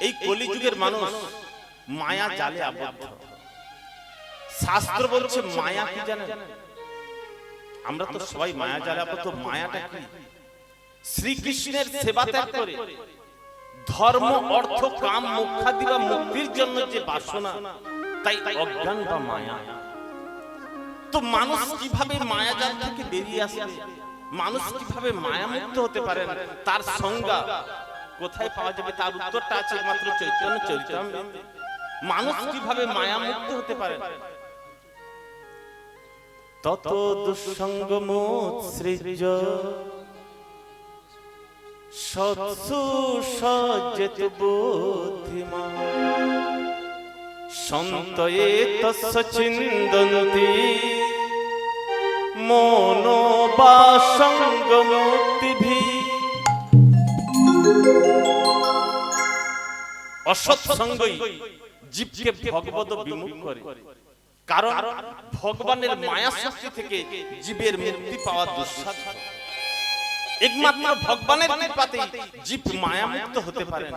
এই কলিযুগের মানুষ মায়া জালে আবদ্ধ। শাস্ত্র বলছে মায়া কি জানেন? আমরা তো সবাই মায়া জালে আবদ্ধ। মায়াটা কি? শ্রীকৃষ্ণের সেবা ত্যাগ করে ধর্ম অর্থ কাম মোক্ষাদি বা মুক্তির জন্য যে বাসনা, তাই অজ্ঞান বা মায়া। তো মানুষ কিভাবে মায়া জাল থেকে বেরিয়ে আসবে? মানুষ কিভাবে মায়া মুক্ত হতে পারে? তার সংজ্ঞা কোথায় পাওয়া যাবে? তার উত্তরটা আছে মাত্র চৈতন্য চরিতামৃতে। মানুষ কিভাবে মায়া মুক্ত হতে পারে? তত দুঃসঙ্গ মোৎসৃজ্য সৎসু সজ্জেত বুদ্ধিমান সন্তয়ে তস্য চিন্দন্তি মনো বাসঙ্গ মুক্তিভিঃ। অসৎ সঙ্গই জীবকে ভগবত বিমুখ করে। কারণ ভগবানের মায়া শক্তি থেকে জীবের মুক্তি পাওয়া দুঃসাধ্য। একমাত্র ভগবানের কৃপাতেই জীব মায়া মুক্ত হতে পারে।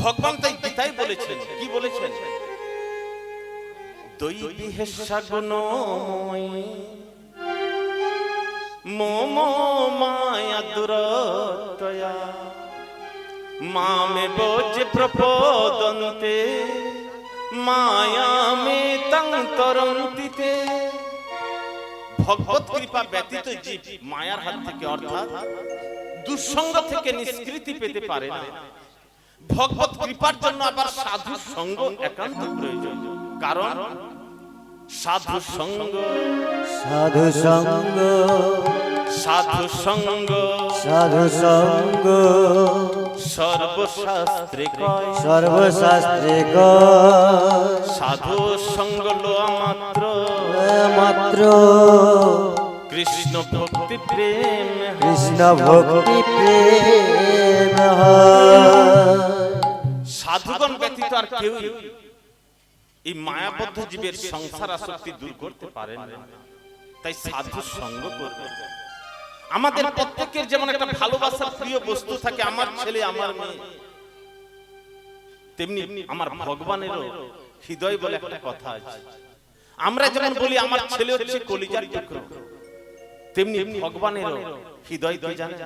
ভগবান তাই গীতায় বলেছেন, কি বলেছেন? দৈবী হেষা গুণময়ী মম মায়া দুরতয়া মামেব যে প্রপদন্তে মায়ামেতাং তরন্তি তে। ভগবত কৃপা ব্যতীত জীব মায়ার হাত থেকে অর্থাৎ দুঃসঙ্গ থেকে নিষ্কৃতি পেতে পারে না। ভগবত কৃপার জন্য আবার সাধু সঙ্গ একান্ত প্রয়োজন। কারণ সাধু সঙ্গ সাধু সঙ্গ সাধু সঙ্গ সাধু সঙ্গ সর্বশাস্ত্রে কয় সর্বশাস্ত্রে কয় সাধু সঙ্গ লওয়া মাত্র মাত্র কৃষ্ণ ভক্তি প্রেম কৃষ্ণ ভক্তি প্রেম হয়। সাধুগণ ব্যতীত আর কেউ এই মায়াবদ্ধ জীবের সংসার আসক্তি দূর করতে পারেন না। তাই সাধু সঙ্গ করবে। আমাদের প্রত্যেকের যেমন একটা ভালোবাসার প্রিয় বস্তু থাকে, আমার ছেলে আমার মেয়ে, তেমনি আমার ভগবানেরও হৃদয় বলে একটা কথা আছে। আমরা যেমন বলি আমার ছেলে হচ্ছে কলিজার টুকরো, তেমনি ভগবানেরও হৃদয় কি জানে?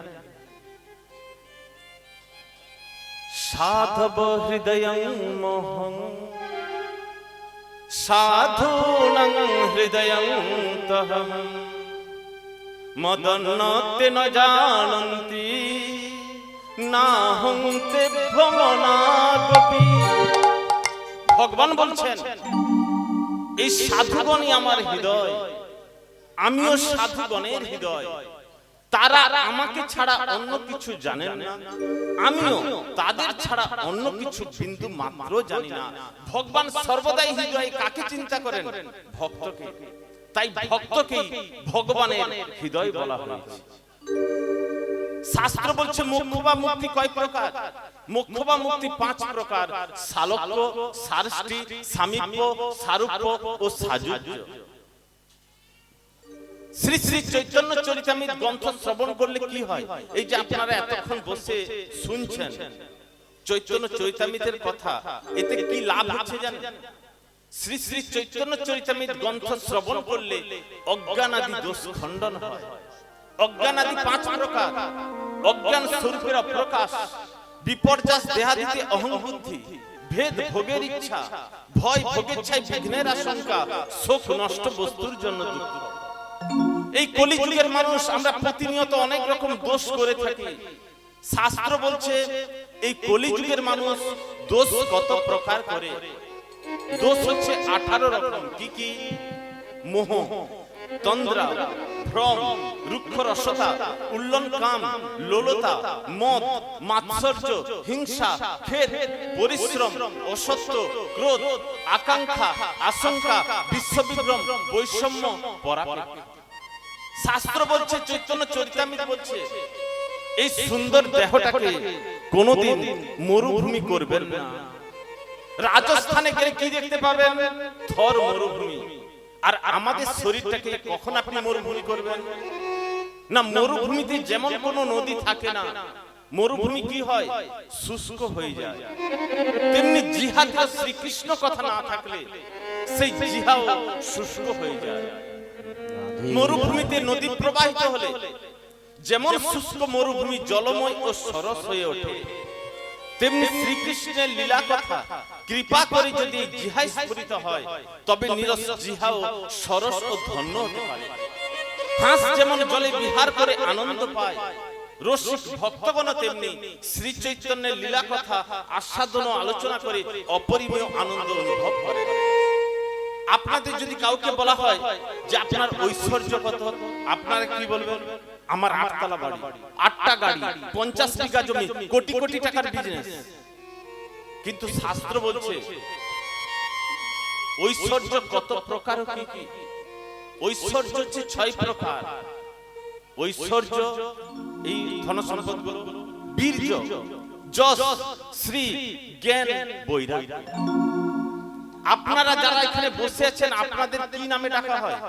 সাধব হৃদয়ং মোহং সাধূনাং হৃদয়ং তহং মদন্নতে ন জানন্তি নাহং তে ভ্রমণাগপি। ভগবান বলছেন এই সাধুগণই আমার হৃদয়, আমিও সাধুগণের হৃদয়। তারা আমাকে ছাড়া অন্য কিছু জানেন না, আমিও তাদের ছাড়া অন্য কিছু বিন্দু মাত্র জানি না। ভগবান সর্বদাই হৃদয়ে কাকে চিন্তা করেন? ভক্তকে। তাই ভক্তকেই ভগবানের হৃদয় বলা হয়েছে। শাস্ত্র বলছে মোক্ষ বা মুক্তি কয় প্রকার? মোক্ষ বা মুক্তি 5 প্রকার: সালোক্য, সারষ্টি, সামীপ্য, সারূপ্য ও সাযুজ্য। শ্রী শ্রী চৈতন্য চরিতামৃত গ্রন্থ শ্রবণ করলে কি হয়? এই যে আপনারা এতক্ষণ বসে শুনছেন চৈতন্য চরিতামৃতের কথা, এতে কি লাভ হচ্ছে জানেন? শ্রী শ্রী চৈতন্য চরিতামৃত গ্রন্থ শ্রবণ করলে অজ্ঞান আদি দোষ খণ্ডন হয়। অজ্ঞান আদি 5 প্রকার: অজ্ঞান স্বরূপের অপ্রকাশ, বিপর্যাস দেহাদিতে অহং বুদ্ধি, ভেদ ভোগের ইচ্ছা, ভয় ভোগেচ্ছায় বিঘ্নের আশঙ্কা, শোক নষ্ট বস্তুর জন্য দুঃখ। এই কলিযুগের মানুষ আমরা প্রতিনিয়ত অনেক রকম দোষ করে থাকি। শাস্ত্র বলছে এই কলিযুগের মানুষ দোষ কত প্রকার করে। দোষ হচ্ছে 18 রকম। কি কি? মোহ, তন্দ্রা, ভ্রম, রুক্ষ রসতা, উল্লন কাম, লোলতা, মদ, মাৎসর্য, হিংসা, খেদ, পরিশ্রম, অসত্য, ক্রোধ, আকাঙ্ক্ষা, আশঙ্কা, বিশ্ববিভ্রম, বৈষম্য, পরাপেক্ষা। শাস্ত্র বলছে, চৈতন্য চরিতামৃত বলছে এই সুন্দর দেহটাকে কোনোদিন মরুভূমি করবেন না। রাজস্থানে গেলে কি দেখতে পাবেন? থর মরুভূমি। আর আমাদের শরীরটাকে কখন আপনি মরুভূমি করবেন? না, মরুভূমিতে যেমন কোনো নদী থাকে না, মরুভূমি কি হয়? শুষ্ক হয়ে যায়। তেমনি জিহাদে শ্রীকৃষ্ণ কথা না থাকলে সেই জিহাও শুষ্ক হয়ে যায়। মরুভূমিতে নদী প্রবাহিত হলে যেমন শুষ্ক মরুভূমি জলময় ও সরস হয়ে ওঠে, তেমনি শ্রীকৃষ্ণের লীলা কথা কৃপা করে যদি এই জিহায় স্ফুরিত হয়, তবে নিরস জিহাও সরস ও ধন্য হতে পারে। হাঁস যেমন জলে বিহার করে আনন্দ পায়, রসিক ভক্তগণ তেমনি শ্রী চৈতন্যের লীলা কথা আস্বাদন ও আলোচনা করে অপরিমেয় আনন্দ অনুভব করে। আপনাদের যদি কাউকে বলা হয় যে আপনার ঐশ্বর্য কত, আপনারা কি বলবেন? আমার 8 তলা বাড়ি, 8টা গাড়ি, 50 বিঘা জমি, কোটি কোটি টাকার বিজনেস। কিন্তু শাস্ত্র বলছে ঐশ্বর্য কত প্রকার কি কি? ঐশ্বর্য হচ্ছে 6 প্রকার। ঐশ্বর্য এই ধন সম্পদগুলো বীর্য, যশ, শ্রী, জ্ঞান, বৈরাগ্য। আপনারা যারা এখানে বসে আছেন, আপনাদের কি নামে ডাকা হয়?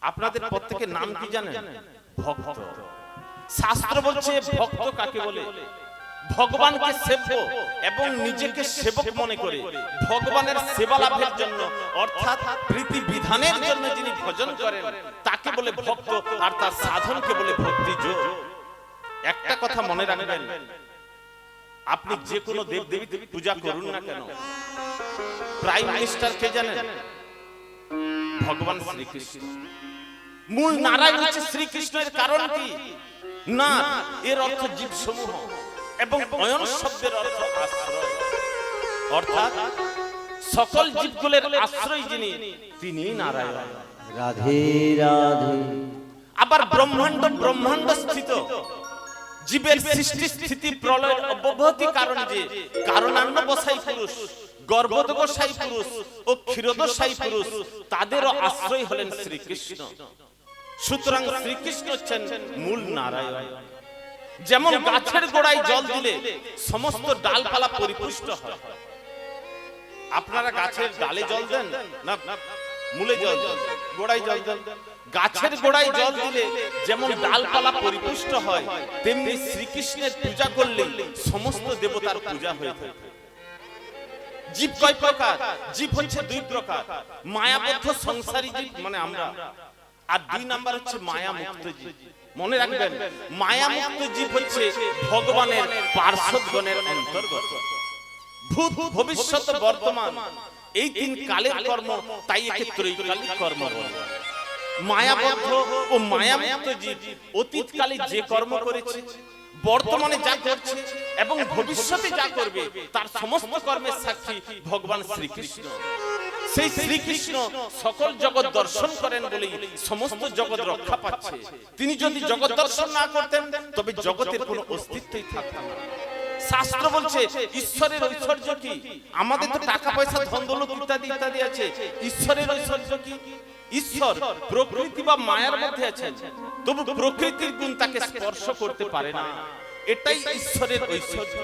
আপনাদের প্রত্যেকের নাম কি জানেন? ভক্ত। শাস্ত্র বলছে ভক্ত কাকে বলে? ভগবানকে সেব্য এবং নিজেকে সেবক মনে করে ভগবানের সেবা লাভের জন্য, অর্থাৎ প্রীতি বিধানের জন্য যিনি ভজন করেন তাকে বলে ভক্ত, আর তার সাধনকে বলে ভক্তিযোগ। একটা কথা মনে রাখবেন, আপনি যে কোনো দেবদেবীকে পূজা করুন না কেন, প্রাইম মিনিস্টার কে জানেন? ভগবান শ্রীকৃষ্ণ। মূল নারায়ণ হচ্ছে শ্রীকৃষ্ণের কারণ কি? না, এর অর্থ জীব সমূহ, এবং অয়ন শব্দের অর্থ আশ্রয়, অর্থাৎ সকল জীবগুলোর আশ্রয় যিনি, তিনি নারায়ণ। রাধে রাধে। আবার ব্রহ্মাণ্ড ব্রহ্মাণ্ড স্থিত, জীবের সৃষ্টি স্থিতি প্রলয়ের অব্যবহতি কারণ যে কারণান্ন বসাই পুরুষ, গর্ভদোষাই পুরুষ ও ক্ষীরদোষাই পুরুষ, তাদেরও আশ্রয় হলেন শ্রীকৃষ্ণ। সুতরাং শ্রীকৃষ্ণ হচ্ছেন মূল নারায়ণ। যেমন গাছের গোড়ায় জল দিলে সমস্ত ডালপালা পরিপুষ্ট হয়। আপনারা গাছের ডালে জল দেন না মূলে জল দেন? গোড়ায় জল দেন। গাছের গোড়ায় জল দিলে যেমন ডালপালা পরিপুষ্ট হয়, তেমনি শ্রীকৃষ্ণের পূজা করলে সমস্ত দেবতার পূজা হয়ে থাকে। জীব কয় প্রকার? জীব হচ্ছে 2 প্রকার। মায়াবদ্ধ সংসারী জীব মানে আমরা, আর 2 নাম্বার হচ্ছে মায়া মুক্ত জীব। মনে রাখবেন, মায়া মুক্ত জীব হচ্ছে ভগবানের পার্শ্বদগণের অন্তর্গত। ভূত, ভবিষ্যৎ, বর্তমান এই 3 কালের কর্ম, তাই একে ত্রৈকালিক কর্ম বলে। মায়াবদ্ধ ও মায়ামুক্ত জীব অতীতকালে যে কর্ম করেছে, বর্তমানে যা করছে এবং ভবিষ্যতে যা করবে, তার সমস্ত কর্মের সাক্ষী ভগবান শ্রীকৃষ্ণ। সেই শ্রীকৃষ্ণ সকল জগৎ দর্শন করেন বলেই সমস্ত জগৎ রক্ষা পাচ্ছে। তিনি যদি জগৎ দর্শন না করতেন, তবে জগতের কোনো অস্তিত্বই থাকত না। শাস্ত্র বলছে ঈশ্বরের ঐশ্বর্য কি? আমাদের তো টাকা পয়সা, ধন দৌলত ইত্যাদি ইত্যাদি আছে। ঈশ্বরের ঐশ্বর্য কি? ঈশ্বর প্রকৃতি বা মায়ার মধ্যে আছেন, তবু প্রকৃতির গুণ তাকে স্পর্শ করতে পারে না। এটাই ঈশ্বরের ঐশ্বর্য।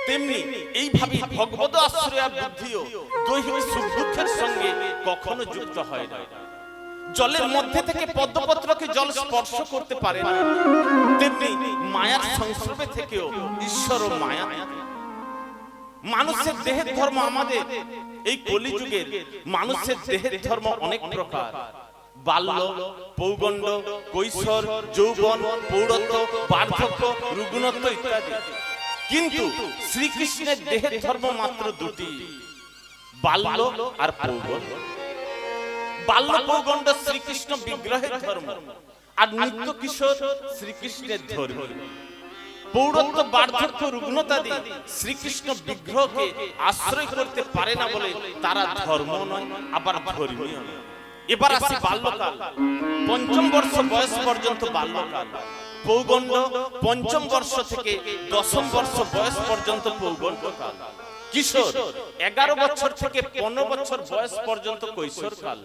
তেমনি এইভাবে ভগবত আশ্রয় বুদ্ধিও দৈহিক সুখ দুঃখের সঙ্গে কখনো যুক্ত হয় না। জলের মধ্যে থেকে পদ্মপত্রকে জল স্পর্শ করতে পারে না, তেমনি মায়ার সংস্রবে থেকেও ঈশ্বর ও মায়া। মানুষের দেহের ধর্ম, আমাদের এই কলিযুগের মানুষের দেহের ধর্ম অনেক প্রকার। বাল্য, পৌগণ্ড, কৈশোর, যৌবন, প্রৌঢ়ত্ব, বার্ধক্য, রুগ্নত্ব ইত্যাদি। কিন্তু শ্রীকৃষ্ণের দেহের ধর্ম মাত্র 2টি, বাল্য আর পৌগণ্ড। বাল্য পৌগণ্ড শ্রীকৃষ্ণ বিগ্রহের ধর্ম, আর নিত্য কিশোর শ্রীকৃষ্ণের ধর্ম। প্রৌঢ়ত্ব, বার্ধক্য, রুগ্নতাদি শ্রীকৃষ্ণ বিগ্রহকে আশ্রয় করতে পারে না বলে তারা ধর্ম নয়, আবার ধর্মীয় নয়। এবার আসি বাল্যকাল। 5ম বর্ষ বয়স পর্যন্ত বাল্যকাল। পৌগণ্ড 5ম বর্ষ থেকে 10ম বর্ষ বয়স পর্যন্ত পৌগণ্ডকাল। কিশোর 11 বছর থেকে 15 বছর বয়স পর্যন্ত কৈশোরকাল।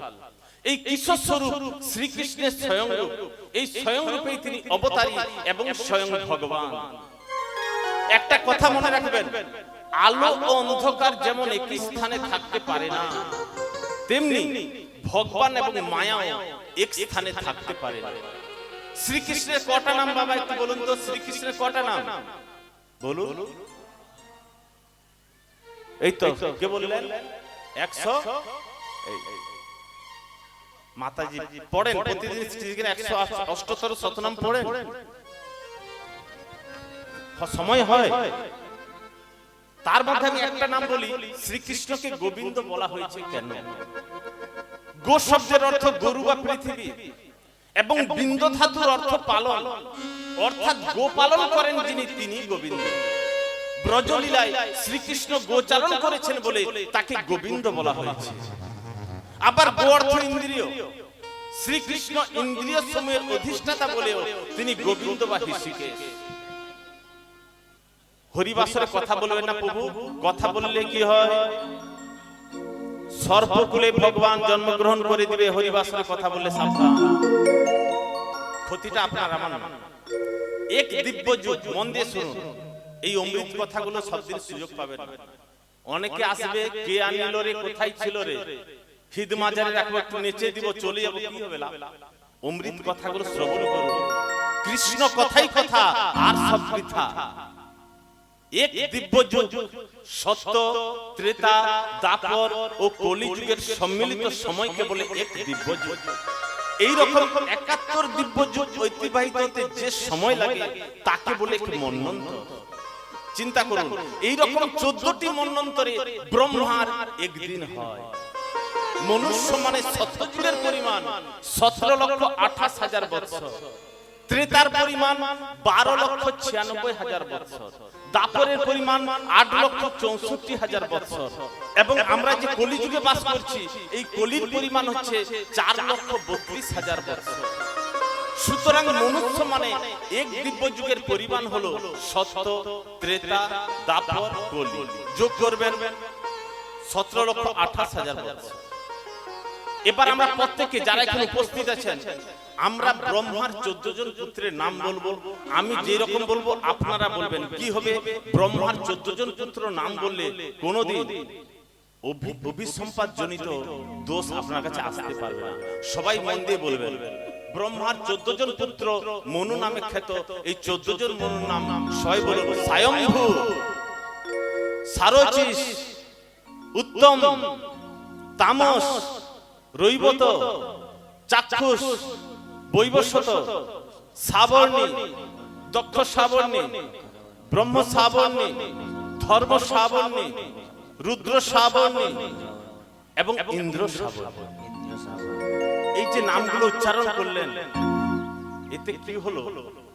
এই কিশোর স্বরূপ শ্রীকৃষ্ণের স্বয়ং রূপ। এই স্বয়ং রূপেই তিনি অবতারী এবং স্বয়ং ভগবান। একটা কথা মনে রাখবেন, আলো ও অন্ধকার যেমন একই স্থানে থাকতে পারে না, তেমনি ভগবান এবং মায়াও এক স্থানে থাকতে পারে না। শ্রীকৃষ্ণের কটা নাম বাবা একটু বলুন তো? শ্রীকৃষ্ণের কটা নাম? বলুন। এই তো কে বললেন 100 মাতাজি পড়েন প্রতিদিন শ্রীকৃষ্ণের 178 শতনাম পড়েন, সময় হয়। তার মধ্যে আমি একটা নাম বলি, শ্রীকৃষ্ণকে গোবিন্দ বলা হয়েছে কেন? গো শব্দের অর্থ গরু বা পৃথিবী, এবং বিন্দ ধাতুর অর্থ পালন, অর্থাৎ গো পালন করেন যিনি তিনি গোবিন্দ। ব্রজলীলায় শ্রীকৃষ্ণ গোচারণ করেছেন বলে তাকে গোবিন্দ বলা হয়েছে। আবার গো অর্থ ইন্দ্রিয়, শ্রীকৃষ্ণ ইন্দ্রিয় সমূহের অধিষ্ঠাতা বলেও তিনি গোবিন্দ বা ঋষিকেশ। হরিবাসরে কথা বলবেন না প্রভু, কথা বললে কি হয়? সর্বকুলে ভগবান জন্মগ্রহণ করে দিবে, হরিবাসরে কথা বললে সাবধান, ক্ষতিটা আপনার আমার না। এক দিব্য যুগ, মন দিয়ে শুনুন, এই অমৃত কথাগুলো সব দিন সুযোগ পাবেন। অনেকে আসবে, কে আনিল রে, কোথায় ছিল রে, হিদ মাজারে রাখবো, একটু নেচে দিব, চলে যাবো, কি হবে লাভ? অমৃত কথাগুলো শ্রবণ করুন। কৃষ্ণ কথাই কথা, আর সব বৃথা। এক দিব্য যুগ, সত্য, ত্রেতা, দ্বাপর ও কলিযুগের সম্মিলিত সময়কে বলে এক দিব্য যুগ। এইরকম 71 দিব্য যুগ ঐতিবাহিত হতে যে সময় লাগে তাকে বলে এক মন্বন্তর। চিন্তা করুন, এইরকম 14টি মন্বন্তরে ব্রহ্মার একদিন হয়। মনুষ্য মানে সত্যযুগের পরিমাণ 17,28,000 বৎসর, ত্রেতার পরিমাণ 12,96,000 বৎসর, দাপরের পরিমাণ 8,64,000 বৎসর, এবং আমরা যে কলিযুগে বাস করছি এই কলির পরিমাণ হচ্ছে 4,32,000 বৎসর। সুতরাং মনুষ্য মানে এক দিব্য যুগের পরিমাণ হলো সত্য, ত্রেতা, দাপর, কলি। যোগ করবেন 17,28,000 বৎসর। এবার আমরা প্রত্যেকে যারা এখানে উপস্থিত আছেন, আমরা ব্রহ্মার 14 জন পুত্রের নাম বলবো। আমি যে রকম বলবো আপনারা বলবেন। কি হবে? ব্রহ্মার 14 জন পুত্র নাম বললে কোনোদিন অভিসম্পাদ জনিত দোষ আপনার কাছে আসতে পারবে না। সবাই মন দিয়ে বলবেন। ব্রহ্মার 14 জন পুত্র মনু নামে খ্যাত। এই 14 জন মনুর নাম সবাই বলুন। স্বয়ম্ভু, সারচিস, উত্তম, তামস, রৈবত, চাক্ষুষ, বৈবস্বত, সাবর্ণী, দক্ষ সাবর্ণী, ব্রহ্ম সাবর্ণী, ধর্ম সাবর্ণী, রুদ্র সাবর্ণী এবং ইন্দ্র সাবর্ণী। এই যে নামগুলো উচ্চারণ করলেন, এতে কি হলো?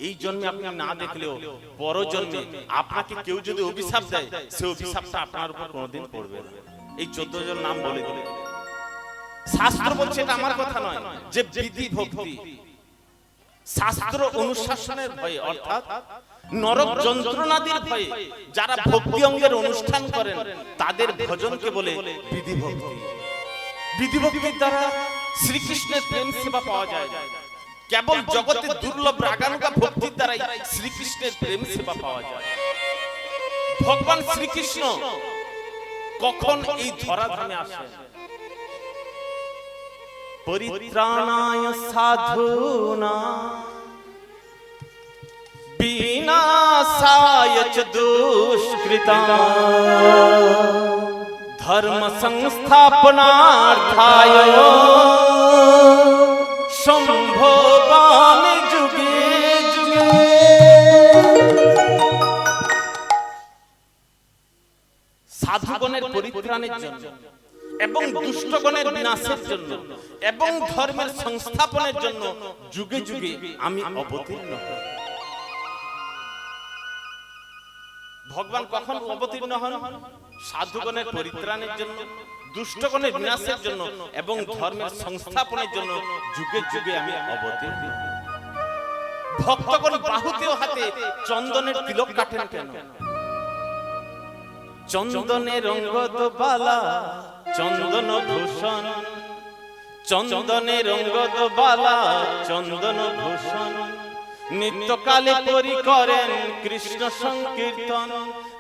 এই জন্মে আপনি না দেখলেও পরজন্মে আপনাকে কেউ যদি অভিশাপ দেয়, সে অভিশাপটা আপনার উপর কোনোদিন পড়বে না। এই 14 জন নাম বলে দিলে শাস্ত্র বলছে, এটা আমার কথা নয়, যে বিধি ভক্তি, শাস্ত্র অনুশাসনের ভয়ে, অর্থাৎ নরক যন্ত্রণাদির ভয়ে যারা ভক্তি অঙ্গের অনুষ্ঠান করেন তাদের ভজনকে বলে বিধি ভক্তি। বিধি ভক্তির দ্বারা শ্রীকৃষ্ণের প্রেম সেবা পাওয়া যায়। কেবল জগতে দুর্লভ রাগানুগা ভক্তির দ্বারাই শ্রীকৃষ্ণের প্রেম সেবা পাওয়া যায়। ভগবান শ্রীকৃষ্ণ কখন এই ধরাধামে আসেন? পরিত্রাণায় সাধুনাং বিনাশায় চ দুষ্কৃতাং ধর্ম সংস্থাপনার্থায় সম্ভবামি যুগে যুগে। সাধুগণের পরিত্রাণের জন্য এবং দুষ্টগণের বিনাশের জন্য এবং ধর্মের সংস্থাপনের জন্য যুগে যুগে আমি অবতীর্ণ হই। ভগবান কখন অবতীর্ণ হন? সাধুগণের পরিত্রাণের জন্য, দুষ্টগণের বিনাশের জন্য এবং ধর্মের সংস্থাপনের জন্য যুগে যুগে আমি অবতীর্ণ। ভক্তগণ বাহুতে ও হাতে চন্দনের তিলক কাটেন কেন? চন্দনের অঙ্গদ বালা চন্দন ভূষণ, চন্দনের অঙ্গদ বালা চন্দন ভূষণ, নিত্যকালে পরি করেন কৃষ্ণ সংকীর্তন,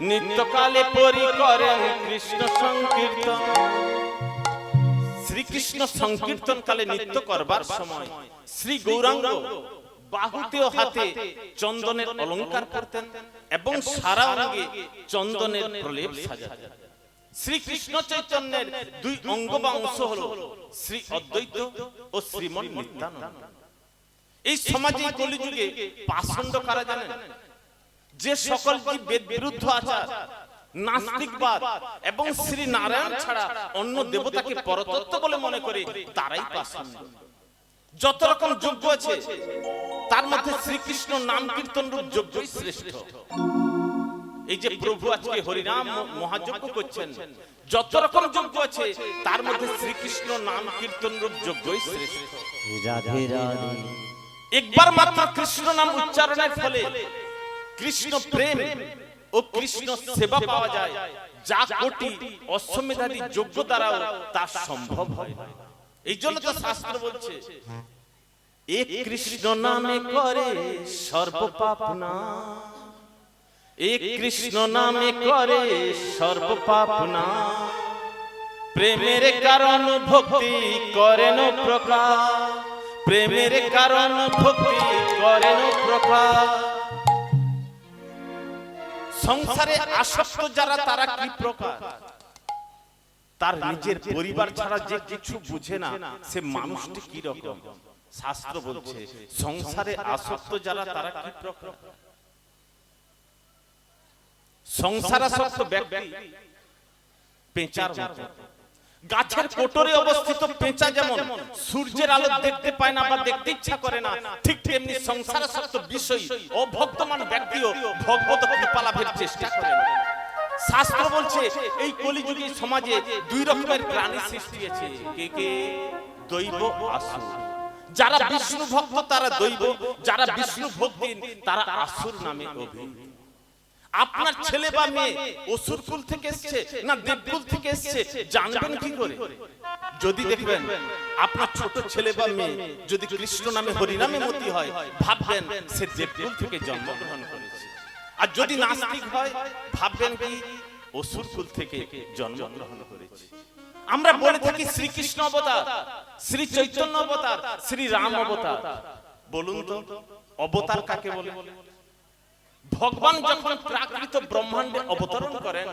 নিত্যকালে পরি করেন কৃষ্ণ সংকীর্তন। শ্রীকৃষ্ণ সংকীর্তন কালে নৃত্য করবার সময় শ্রী গৌরাঙ্গ বাহুতে ও হাতে চন্দনের অলংকার করতেন এবং সারা অঙ্গে চন্দনের প্রলেপ সাজাতেন। শ্রীকৃষ্ণ চৈতন্যের দুই অঙ্গ বা অংশ হলো শ্রী অদ্বৈত ও শ্রীমন নিত্যানন্দ। এই সমাজে কলিযুগে পাষণ্ড কারা জানেন? যে সকল কি বেদ বিরুদ্ধ আচার, নাস্তিকবাদ এবং শ্রী নারায়ণ ছাড়া অন্য দেবতাকে পরতত্ত্ব বলে মনে করে তারাই পাষণ্ড। যত রকম যজ্ঞ আছে তার মধ্যে শ্রীকৃষ্ণ নাম কীর্তন রূপ যজ্ঞই শ্রেষ্ঠ। এই যে প্রভু আজকে হরিনাম মহাযজ্ঞ করছেন, যত রকম যজ্ঞ আছে তার মধ্যে শ্রীকৃষ্ণ নাম কীর্তন রূপ যজ্ঞই শ্রেষ্ঠ। রাধে রাধে একবার মাত্র কৃষ্ণ নাম উচ্চারণের ফলে কৃষ্ণ প্রেম ও কৃষ্ণ সেবা পাওয়া যায়, যা কোটি অশ্বমেধাদী যজ্ঞ দ্বারাও তা সম্ভব হয়। এই জন্য তো শাস্ত্র বলছে, এক কৃষ্ণ নামে করে সর্ব পাপ নাশ, এক কৃষ্ণ নামে করে সর্ব পাপ নাশ, প্রেমের কারণ ভক্তি করেন প্রকাশ, প্রেমের কারণ ভক্তি করেন প্রকাশ। সংসারে আসক্ত যারা তারা কি প্রকার? তার নিজের পরিবার ছাড়া যে কিছু বুঝে না সে মানুষটি কি রকম? শাস্ত্র বলছে সংসারে আসক্ত যারা তারা কি প্রকার? সংসারাসক্ত ব্যক্তি পেঁচার মতো। গাছের কোটরে অবস্থিত পেঁচা যেমন সূর্যের আলো দেখতে পায় না বা দেখতে ইচ্ছা করে না, ঠিক তেমনি সংসারাসক্ত বিষয় অভক্তমান ব্যক্তিও ভগবত কৃপা লাভের চেষ্টা করে না। শাস্ত্র বলছে এই কলিযুগী সমাজে দুই রকমের প্রাণী সৃষ্টি আছে, কে কে? দৈব আসুর। যারা বিষ্ণু ভক্ত তারা দৈব, যারা বিষ্ণু ভক্তিহীন তারা আসুর নামে অভিহিত। আপনার ছেলে বা মেয়ে অসুর কুল থেকে এসেছে না দেবকুল থেকে এসেছে জানবেন কি করে? যদি দেখবেন আপনার ছোট ছেলে বা মেয়ে যদি কৃষ্ণ নামে হরি নামে মতি হয়, ভাববেন সে দেবকুল থেকে জন্মগ্রহণ করেছে। আর যদি নাস্তিক হয় ভাববেন কি অসুর কুল থেকে জন্মগ্রহণ করেছে। আমরা বলে থাকি শ্রীকৃষ্ণ অবতার, শ্রী চৈতন্য অবতার, শ্রী রাম অবতার। বলুন তো অবতার কাকে বলে? ভগবান যখন প্রাকৃত ব্রহ্মাণ্ডে অবতরণ করেন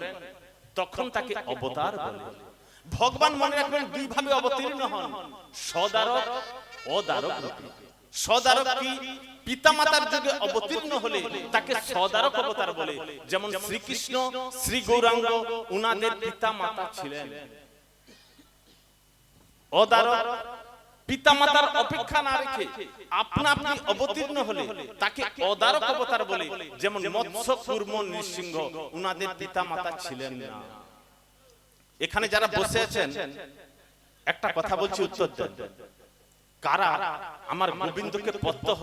তখন তাকে অবতার বলে। ভগবান মনে রাখবেন দুই ভাবে অবতীর্ণ হন, সদারক অদারক রূপে। সদারক কি? পিতামাতার যুগে অবতীর্ণ হলে তাকে সদারক অবতার বলে। যেমন শ্রীকৃষ্ণ, শ্রী গৌরাঙ্গ উনাদের পিতামাতা ছিলেন। অদারক পিতামাতার অপেক্ষা না রেখে আপনা আপনি অবতীর্ণ হলে তাকে অদারক অবতার বলে। যেমন মৎস্য, কুর্ম, নৃসিংহ উনাদের পিতামাতা ছিলেন না। এখানে যারা বসে আছেন একটা কথা বলছি, উত্তর দেন। কারা আমার গোবিন্দকে প্রত্যহ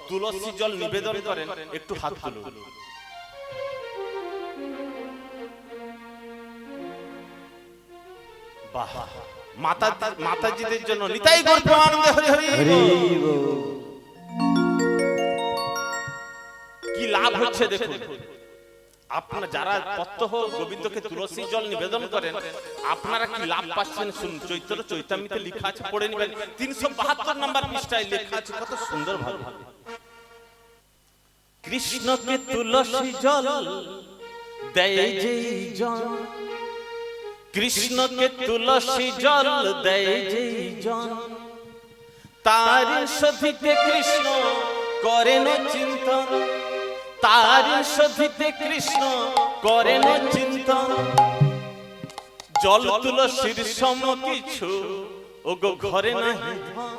তুলসী জল নিবেদন করেন? একটু হাত তুলুন। বাহ! মাতাজিদের জন্য নিতাই গৌর প্রেমানন্দে হরি হরি। কি লাভ হচ্ছে দেখুন। আপনারা যারা প্রত্যহ গোবিন্দকে তুলসী জল নিবেদন করেন আপনারা কি লাভ পাচ্ছেন শুনুন। চৈতন্য চৈতামৃতে লেখা আছে, পড়ে নেবেন। 372 নম্বর পৃষ্ঠায় লেখা আছে, কত সুন্দর ভাবে। কৃষ্ণকে তুলসী জল দেয় যেই জন, কৃষ্ণকে তুলসী জল দেয় যেই জন, তার সধিতে কৃষ্ণ করেন চিন্তন, তার সধিতে কৃষ্ণ করেন চিন্তন। জল তুলসীর সম কিছু ওগো ঘরে নাহি ধন,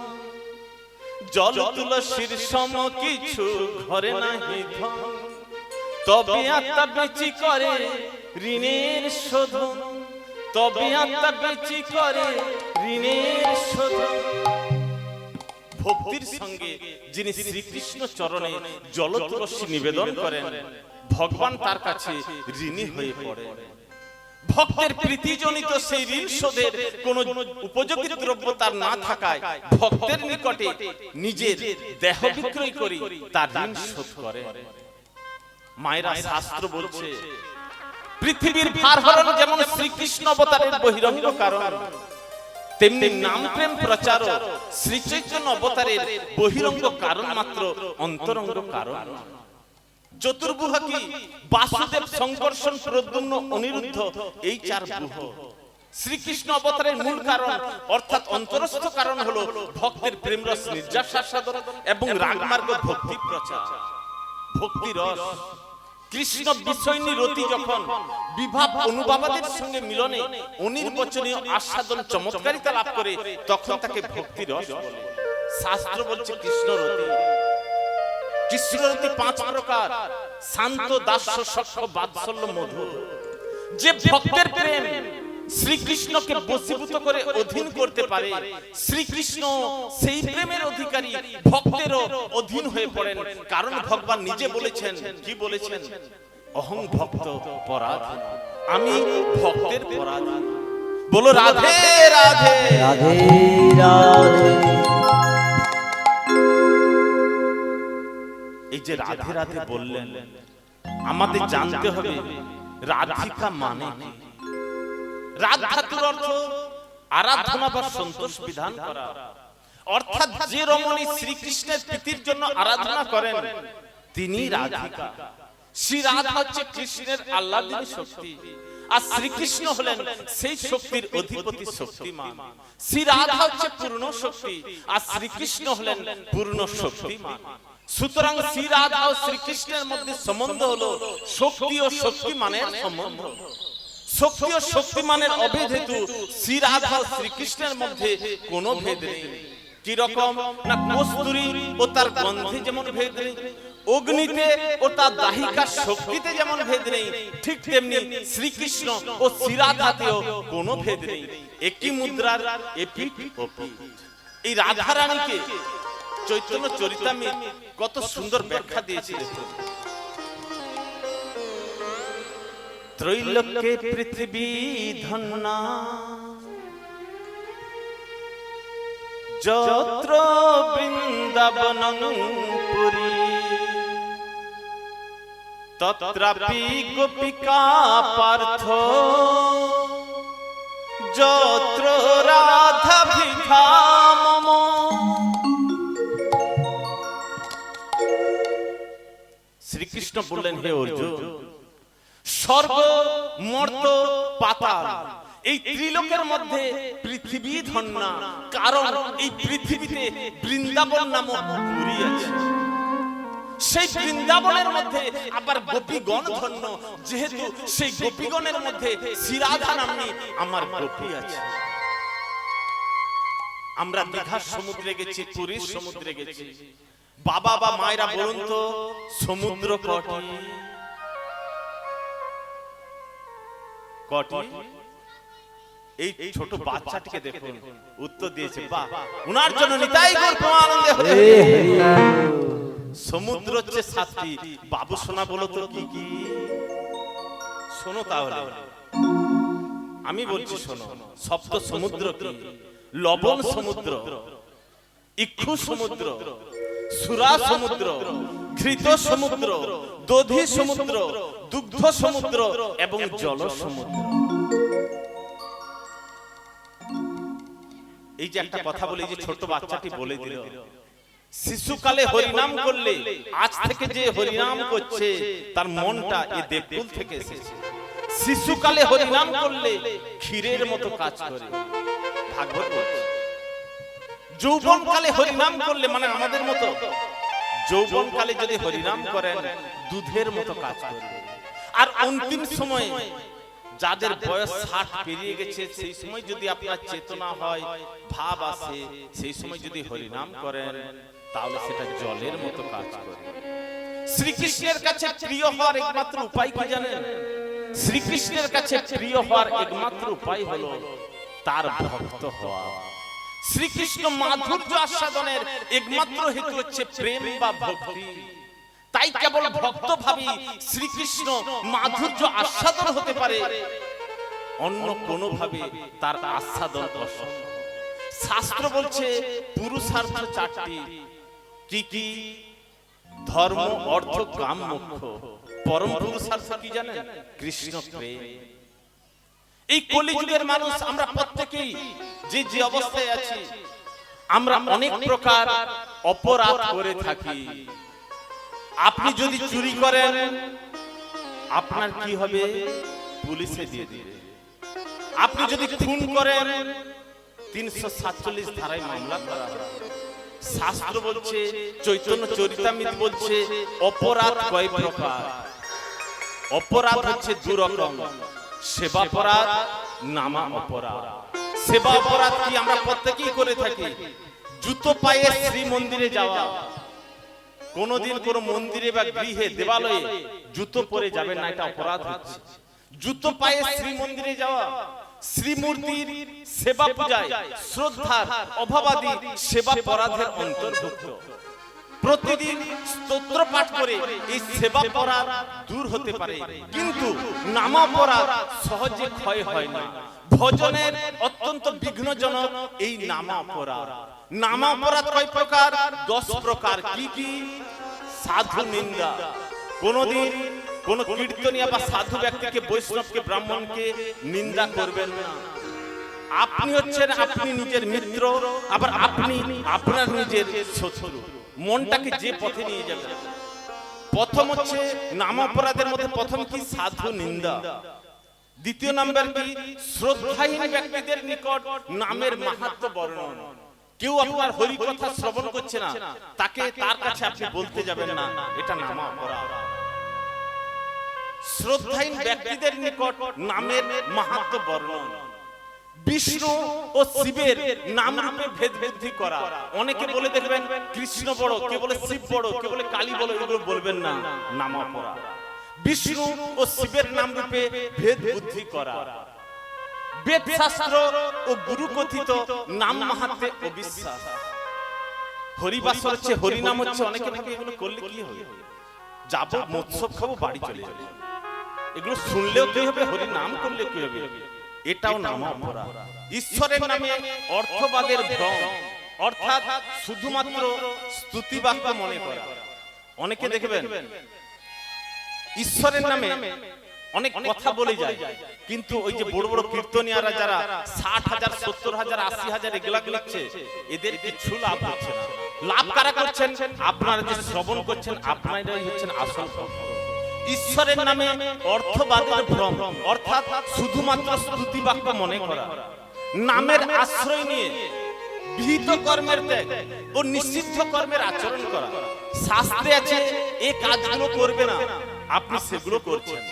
জল তুলসীর সম কিছু ঘরে নাহি ধন, তবে আত্মা বেচি করে ঋণের শোধন, তবে আত্মা বেচি করে ঋণের শোধন। ভক্তির সঙ্গে যিনি শ্রীকৃষ্ণ চরণে জল তুলসী নিবেদন করেন ভগবান তার কাছে ঋণী হয়ে পড়ে। ভক্তের প্রীতিজনিত সেই ঋণ শোধের কোন উপযোগী দ্রব্য তার না থাকায় ভক্তের নিকটে নিজের দেহ বিক্রয় করে তার ঋণ শোধ করে। মায়েরা শাস্ত্র বলছে পৃথিবীর ভার হরণ যেমন শ্রীকৃষ্ণ অবতারের বহিরঙ্গ কারণ, তেমনি নাম প্রেম প্রচার শ্রী চৈতন্য অবতারের বহিরঙ্গ কারণ মাত্র, অন্তরঙ্গ কারণ। চতুর্বুহা কি? বাসুদেব, সংকর্ষণ, প্রদ্যুম্ন, অনিরুদ্ধ, এই চার বুহ। শ্রীকৃষ্ণ অবতারের মূল কারণ অর্থাৎ অন্তরস্থ কারণ হলো ভক্তের প্রেম রস নির্যাস সাধন এবং রাগমার্গ ভক্তি প্রচার, ভক্তি রস। কৃষ্ণ বিষয়নী রতি যখন বিভাব অনুভাবাদের সঙ্গে মিলনে অনির্বচনীয় আস্বাদন চমৎকারিতা লাভ করে, তখন তাকে ভক্তি রস বলে। শাস্ত্র বলছে কৃষ্ণরতি। কৃষ্ণরতি 5 প্রকার: শান্ত, দাস্য, সখ্য, বাৎসল্য, মধু। যে ভক্তের প্রেম শ্রীকৃষ্ণকে বশীভূত করে অধীন করতে পারে, শ্রীকৃষ্ণ সেই প্রেমের অধিকারী ভক্তেরও অধীন হয়ে পড়েন। কারণ ভগবান নিজে বলেছেন, কি বলেছেন? অহং ভক্ত পরাধীন, আমি ভক্তের পরাধীন। বলো রাধে রাধে রাধে রাধে। এই যে রাধে রাধে বললেন, আমাদের জানতে হবে রাধিকা মানে কি। রাধ ধাতুর অর্থ আরাধনা বা সন্তোষ বিধান করা, অর্থাৎ যে রমণী শ্রীকৃষ্ণের প্রীতির জন্য আরাধনা করেন তিনি রাধিকা। শ্রী রাধা হচ্ছে কৃষ্ণের আহ্লাদিনী শক্তি, আর শ্রীকৃষ্ণ হলেন সেই শক্তির অধিপতি, শক্তিমান। শ্রী রাধা হচ্ছে পূর্ণ শক্তি, আর শ্রীকৃষ্ণ হলেন পূর্ণ শক্তিমান। সুতরাং শ্রী রাধা ও শ্রীকৃষ্ণের মধ্যে সম্বন্ধ হলো শক্তি ও শক্তিমানের সম্বন্ধ। শক্তি ও শক্তিমানের অভেদ হেতু শ্রী রাধা ও শ্রীকৃষ্ণের মধ্যে কোনো ভেদ নেই। কি রকম? না কস্তুরী ও তার গন্ধে যেমন ভেদ নেই, অগ্নিতে ও তার দাহিকা শক্তিতে যেমন ভেদ নেই, ঠিক তেমনি শ্রীকৃষ্ণ ও শ্রী রাধাতেও কোনো ভেদ নেই। একই মুদ্রার এপিঠ ওপিঠ। এই রাধা রানীকে চৈতন্য চরিতামৃত কত সুন্দর ব্যাখ্যা দিয়েছে। ত্রৈলোক্যে পৃথিবী ধন্যা, যত্র বৃন্দাবনং পুরী, তত্রাপি গোপিকা পার্থ, যত্র রাধা ভিধা মম। শ্রীকৃষ্ণ বললেন, হে অর্জুন, স্বর্গ, মর্ত, পাতাল এই ত্রিলোকের মধ্যে পৃথিবী ধন্যা, কারণ এই পৃথিবীতে বৃন্দাবন নামক পুরী আছে। সেই বৃন্দাবনের মধ্যে আবার গোপীগণ ধন্য, যেহেতু সেই গোপীগণের মধ্যে শ্রী রাধা নাম্নী আমার গোপী আছে। আমরা দীঘার সমুদ্রে গেছি, পুরীর সমুদ্রে গেছি। বাবা বা মায়েরা বলুন তো, সমুদ্র কটি? কটি? এই ছোট বাচ্চাটিকে দেখুন, উত্তর দিয়েছে, বাহ, উনার জন্য নিতাই গর্ব আনন্দে হতে। সমুদ্র হচ্ছে 7টি। বাবু শোনা বলো তো কি কি? শোনো তাহলে, আমি বলছি শোনো। সপ্ত সমুদ্র কি? লবণ সমুদ্র, ইক্ষু সমুদ্র, সুরা সমুদ্র, ঘৃত সমুদ্র, দধি সমুদ্র, দুগ্ধ সমুদ্র এবং জল সমুদ্র। এই যে একটা কথা বলি, যে ছোট বাচ্চাটি বলে দিল, শিশুকালে হরিনাম করলে, আজ থেকে যে হরিনাম করছে তার মনটা এ দেবকুল থেকে এসেছে। শিশুকালে হরিনাম করলে ক্ষীরের মতো কাজ করে, ভাগবত বলছে। যৌবনকালে হরিনাম করলে, মানে আমাদের মতো যৌবনকালে যদি হরিনাম করেন দুধের মতো কাজ করবে। আর অন্তিম সময়ে যাদের বয়স 60 পেরিয়ে গেছে, সেই সময় যদি আপনার চেতনা হয়, ভাব আসে, সেই সময় যদি হরিনাম করেন তাহলে সেটা জলের মতো কাজ করে। শ্রীকৃষ্ণের কাছে প্রিয় হওয়ার একমাত্র উপায় কি জানেন? শ্রীকৃষ্ণের কাছে প্রিয় হওয়ার একমাত্র উপায় হলো তার ভক্ত হওয়া। শ্রীকৃষ্ণ মাধুর্য আস্বাদনের একমাত্র হেতু হচ্ছে প্রেম বা ভক্তি। তাই কেবল ভক্ত ভাবি শ্রীকৃষ্ণ মাধুর্য আস্বাদন হতে পারে, অন্য কোন ভাবে তার আস্বাদন অসম্ভব। শাস্ত্র বলছে পুরুষার্থ 4টি। কি কি? ধর্ম, অর্থ, কাম, মোক্ষ। পরম পুরুষার্থ কি জানেন? কৃষ্ণ প্রেম। এই কলিযুগের মানুষ আমরা প্রত্যেকেই যে যে অবস্থায় আছি, আমরা অনেক প্রকার অপরাধ করে থাকি। আপনি যদি চুরি করেন, আপনার কি হবে? পুলিশে দিয়ে দিবে। আপনি যদি খুন করেন, 347 ধারায় মামলা করা হবে। শাস্ত্র বলছে, চৈতন্য চরিতামৃত বলছে, অপরাধ কয় প্রকার। অপরাধ হচ্ছে দু রকম, সেবা অপরাধ, নামা অপরাধ। সেবা অপরাধ কি আমরা প্রত্যেকেই করে থাকি। জুতো পায়ে শ্রী মন্দিরে যাওয়া, কোনদিন কোন মন্দিরে বা গৃহে দেবালয়ে জুতো পরে যাবেন না, এটা অপরাধ হচ্ছে। জুতো পায়ে শ্রী মন্দিরে যাওয়া, শ্রীমূর্তির সেবা পূজায় শ্রদ্ধার অভাবাদী সেবা অপরাধের অন্তর্ভুক্ত। প্রতিদিন স্তোত্র পাঠ করে এই সেবা অপরাধ দূর হতে পারে, কিন্তু নামা অপরাধ সহজে ক্ষয় হয় না। ভজনের অত্যন্ত বিঘ্নজনক এই নামা অপরাধ। নামা অপরাধ কয় প্রকার? 10 প্রকার। কি কি? সাধু নিন্দা। কোনদিন কোন কীর্তনিয়া বা সাধু ব্যক্তিকে, বৈষ্ণবকে, ব্রাহ্মণকে নিন্দা করবেন না। আপনি হচ্ছেন আপনি নিজের মিত্র, আবার আপনি আপনার নিজের শত্রু। মনটাকে যে পথে নিয়ে যাবেন। প্রথম হচ্ছে নামা অপরাধের মধ্যে প্রথম কি? সাধু নিন্দা। দ্বিতীয় নাম্বার কি? শ্রদ্ধাহীন ব্যক্তিদের নিকট নামের মাহাত্ম্য বর্ণন। কেউ আপনার হরি কথা শ্রবণ করছে না, তাকে তার কাছে আপনি বলতে যাবেন না, এটা নামা অপরাধ। শ্রদ্ধাহীন ব্যক্তিদের নিকট নামের মাহাত্ম্য বর্ণন। বিষ্ণু ও শিবের নাম রূপে ভেদ বুদ্ধি করা। অনেকে বলে দেখবেন কৃষ্ণ বড়, কে বলে শিব বড়, কে বলে কালী বড়, এগুলো বলবেন না, নামা অপরাধ। বিষ্ণু ও শিবের নাম রূপে ভেদ বুদ্ধি করা। বেদ শাস্ত্র ও গুরু কথিত নাম মাহাত্ম্যে অবিশ্বাস। হরিবাসর হচ্ছে, হরিনাম হচ্ছে, অনেকে ভাবে এগুলো করলে কি হবে? যাবো মৎসব খাবো, বাড়ি চলে যাবে। এগুলো শুনলেও কি হবে? হরি নাম করলে কি হবে? এটাও নামা অপরাধ। ঈশ্বরের নামে অর্থবাদের ভ্রম, অর্থাৎ শুধুমাত্র স্তুতি বাক্য মনে করা। অনেকে দেখবেন ঈশ্বরের নামে অনেক কথা বলে যায়, কিন্তু ওই যে বড় বড় কীর্তনিয়ারা যারা 60,000, 70,000, 80,000 এগুলা লিখছে, এদের কিছু লাভ হচ্ছে না। লাভ কারা করছেন? আপনারা যে শ্রবণ করছেন, আপনারাই হচ্ছেন আসল ভক্ত। ঈশ্বরের নামে অর্থবাদের ভ্রম, অর্থাৎ শুধুমাত্র স্তুতি বাক্য মনে করা। নামের আশ্রয় নিয়ে বিহিত কর্মের ত্যাগ ও নিষিদ্ধ কর্মের আচরণ করা। শাস্ত্রে আছে এই কাজগুলো করবে না, আপনি সেগুলো করছেন।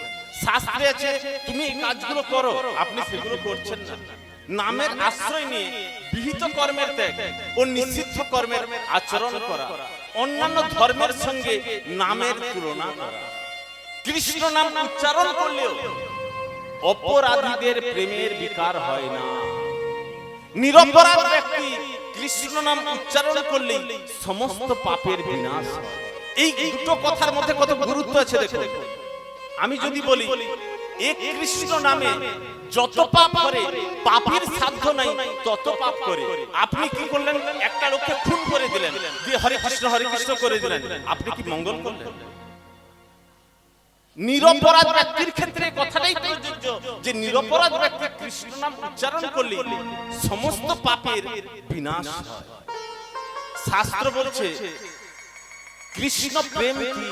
শাস্ত্রে আছে তুমি এই কাজগুলো করো, আপনি সেগুলো করছেন না। নামের আশ্রয় নিয়ে বিহিত কর্মের ত্যাগ ও নিষিদ্ধ কর্মের আচরণ করা। অন্যান্য ধর্মের সঙ্গে নামের তুলনা করা। কৃষ্ণ নাম উচ্চারণ করলেও অপরাধীদের প্রেমের বিকার হয় না। নিরপরাধ ব্যক্তি কৃষ্ণ নাম উচ্চারণ করলেই সমস্ত পাপের বিনাশ হয়। এই দুটো কথার মধ্যে কত গুরুত্ব আছে দেখো। আমি যদি বলি এক কৃষ্ণ নামে যত পাপ করে, পাপের সাধ্য নাই তত পাপ করে। আপনি কি করলেন? একটা লোককে খুন করে দিলেন, দিয়ে হরে কৃষ্ণ করে দিলেন, আপনি কি মঙ্গল করলেন? নিরপরাধ ব্যক্তির ক্ষেত্রে কথাটাই প্রযোজ্য যে নিরপরাধ ব্যক্তি কৃষ্ণ নাম উচ্চারণ করলে সমস্ত পাপের বিনাশ হয়। শাস্ত্র বলছে কৃষ্ণ প্রেম কি?